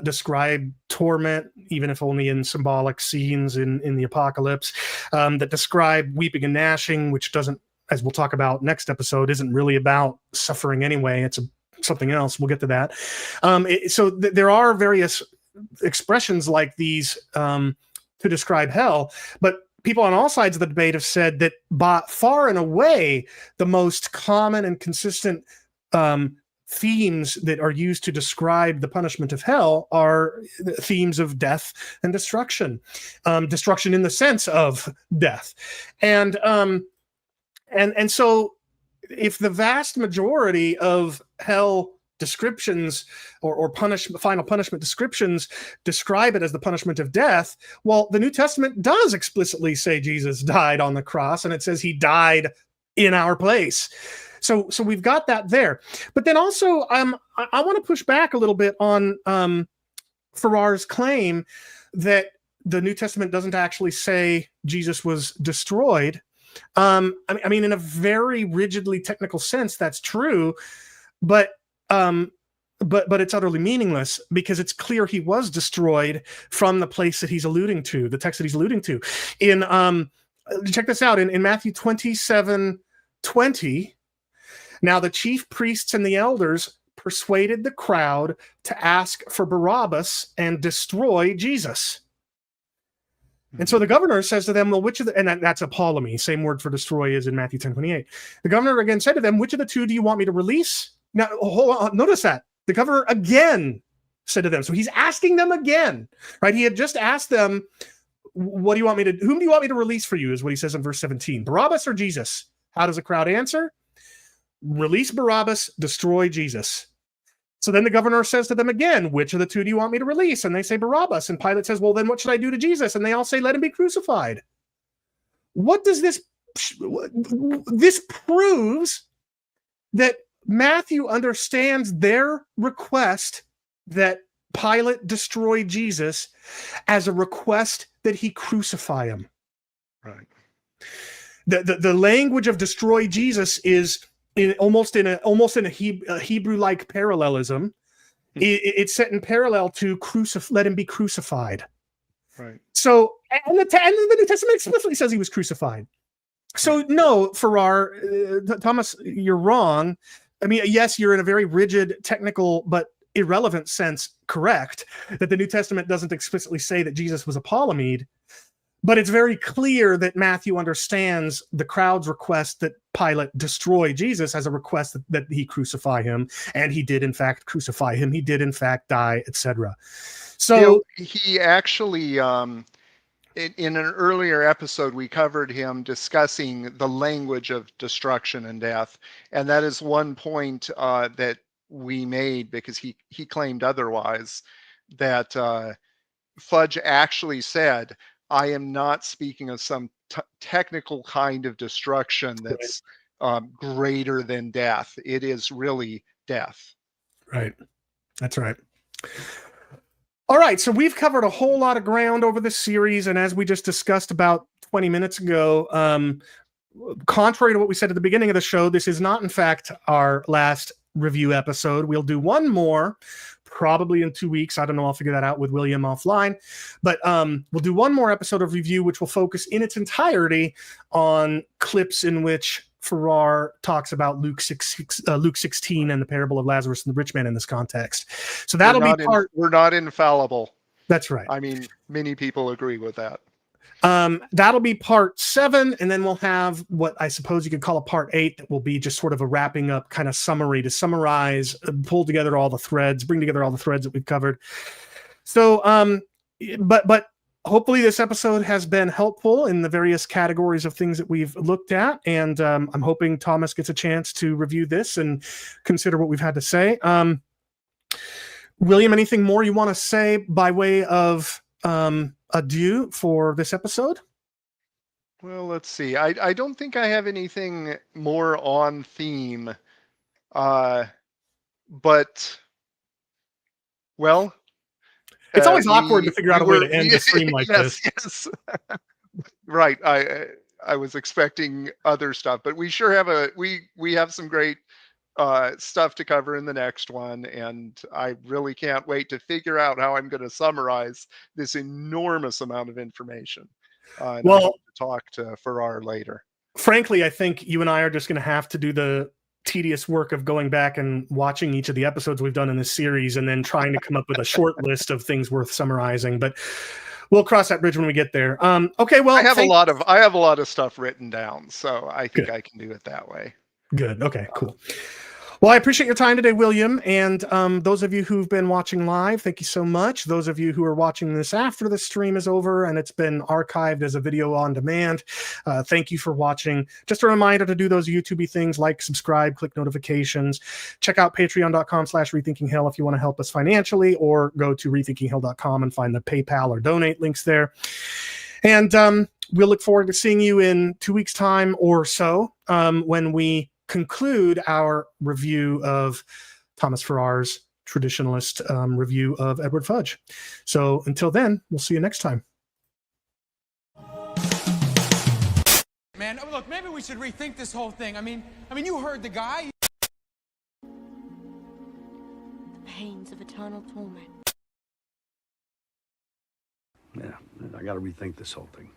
describe torment, even if only in symbolic scenes in the apocalypse, that describe weeping and gnashing, which doesn't, as we'll talk about next episode, isn't really about suffering anyway. It's something else. We'll get to that. There are various expressions like these to describe hell, but people on all sides of the debate have said that by far and away the most common and consistent themes that are used to describe the punishment of hell are themes of death and destruction, destruction in the sense of death, and so if the vast majority of hell descriptions or final punishment descriptions describe it as the punishment of death, well, the New Testament does explicitly say Jesus died on the cross, and it says he died in our place. So we've got that there. But then also, I want to push back a little bit on Farrar's claim that the New Testament doesn't actually say Jesus was destroyed. I mean, in a very rigidly technical sense, that's true, but it's utterly meaningless, because it's clear he was destroyed from the place that he's alluding to, the text that he's alluding to. In check this out, in Matthew 27:20, now the chief priests and the elders persuaded the crowd to ask for Barabbas and destroy Jesus. And so the governor says to them, well, which of the, and that's apolemy, same word for destroy is in Matthew 10:28. The governor again said to them, which of the two do you want me to release? Now, hold on, notice that. The governor again said to them. So he's asking them again, right? He had just asked them, whom do you want me to release for you, is what he says in verse 17. Barabbas or Jesus? How does the crowd answer? Release Barabbas, destroy Jesus. So then the governor says to them again, which of the two do you want me to release? And they say Barabbas. And Pilate says, well, then what should I do to Jesus? And they all say, let him be crucified. What does this proves that Matthew understands their request that Pilate destroy Jesus as a request that he crucify him. Right. The language of destroy Jesus is almost in a Hebrew-like parallelism. It's set in parallel to let him be crucified. Right. So, and the New Testament explicitly says he was crucified. So no, Farrar, Thomas, you're wrong. I mean, yes, you're in a very rigid, technical, but irrelevant sense correct that the New Testament doesn't explicitly say that Jesus was a Palamede. But it's very clear that Matthew understands the crowd's request that Pilate destroy Jesus as a request that he crucify him, and he did in fact crucify him. He did in fact die, etc. So he actually, in an earlier episode, we covered him discussing the language of destruction and death, and that is one point that we made because he claimed otherwise, that Fudge actually said, I am not speaking of some technical kind of destruction that's greater than death. It is really death. Right. That's right. All right. So we've covered a whole lot of ground over this series. And as we just discussed about 20 minutes ago, contrary to what we said at the beginning of the show, this is not, in fact, our last review episode. We'll do one more probably in 2 weeks. I don't know. I'll figure that out with William offline. But we'll do one more episode of review, which will focus in its entirety on clips in which Farrar talks about Luke 16 and the parable of Lazarus and the rich man in this context. So that'll be part. We're not infallible. That's right. I mean, many people agree with that. That'll be part 7, and then we'll have what I suppose you could call a part 8 that will be just sort of a wrapping up kind of summary to summarize, pull together all the threads, bring together all the threads that we've covered. So, but hopefully this episode has been helpful in the various categories of things that we've looked at, and I'm hoping Thomas gets a chance to review this and consider what we've had to say. William, anything more you want to say by way of adieu for this episode? Well, let's see. I don't think I have anything more on theme. But, well... It's always awkward to figure out a way to end a stream like this. Yes. Right. I was expecting other stuff, but we sure have we have some great stuff to cover in the next one, and I really can't wait to figure out how I'm going to summarize this enormous amount of information. And I hope to talk to Farrar later. Frankly, I think you and I are just going to have to do the tedious work of going back and watching each of the episodes we've done in this series and then trying to come up with a short list of things worth summarizing, but we'll cross that bridge when we get there. Okay, well, I have a lot of stuff written down, so I think I can do it that way. Good. Okay, cool. Well, I appreciate your time today, William. And those of you who've been watching live, thank you so much. Those of you who are watching this after the stream is over and it's been archived as a video on demand, thank you for watching. Just a reminder to do those YouTube-y things like subscribe, click notifications. Check out patreon.com/rethinkinghell if you want to help us financially, or go to rethinkinghell.com and find the PayPal or donate links there. And we'll look forward to seeing you in 2 weeks' time or so when we conclude our review of Thomas Farrar's traditionalist review of Edward Fudge. So until then, we'll see you next time. Man, look, maybe we should rethink this whole thing. I mean, you heard the guy. The pains of eternal torment. Yeah, I gotta rethink this whole thing.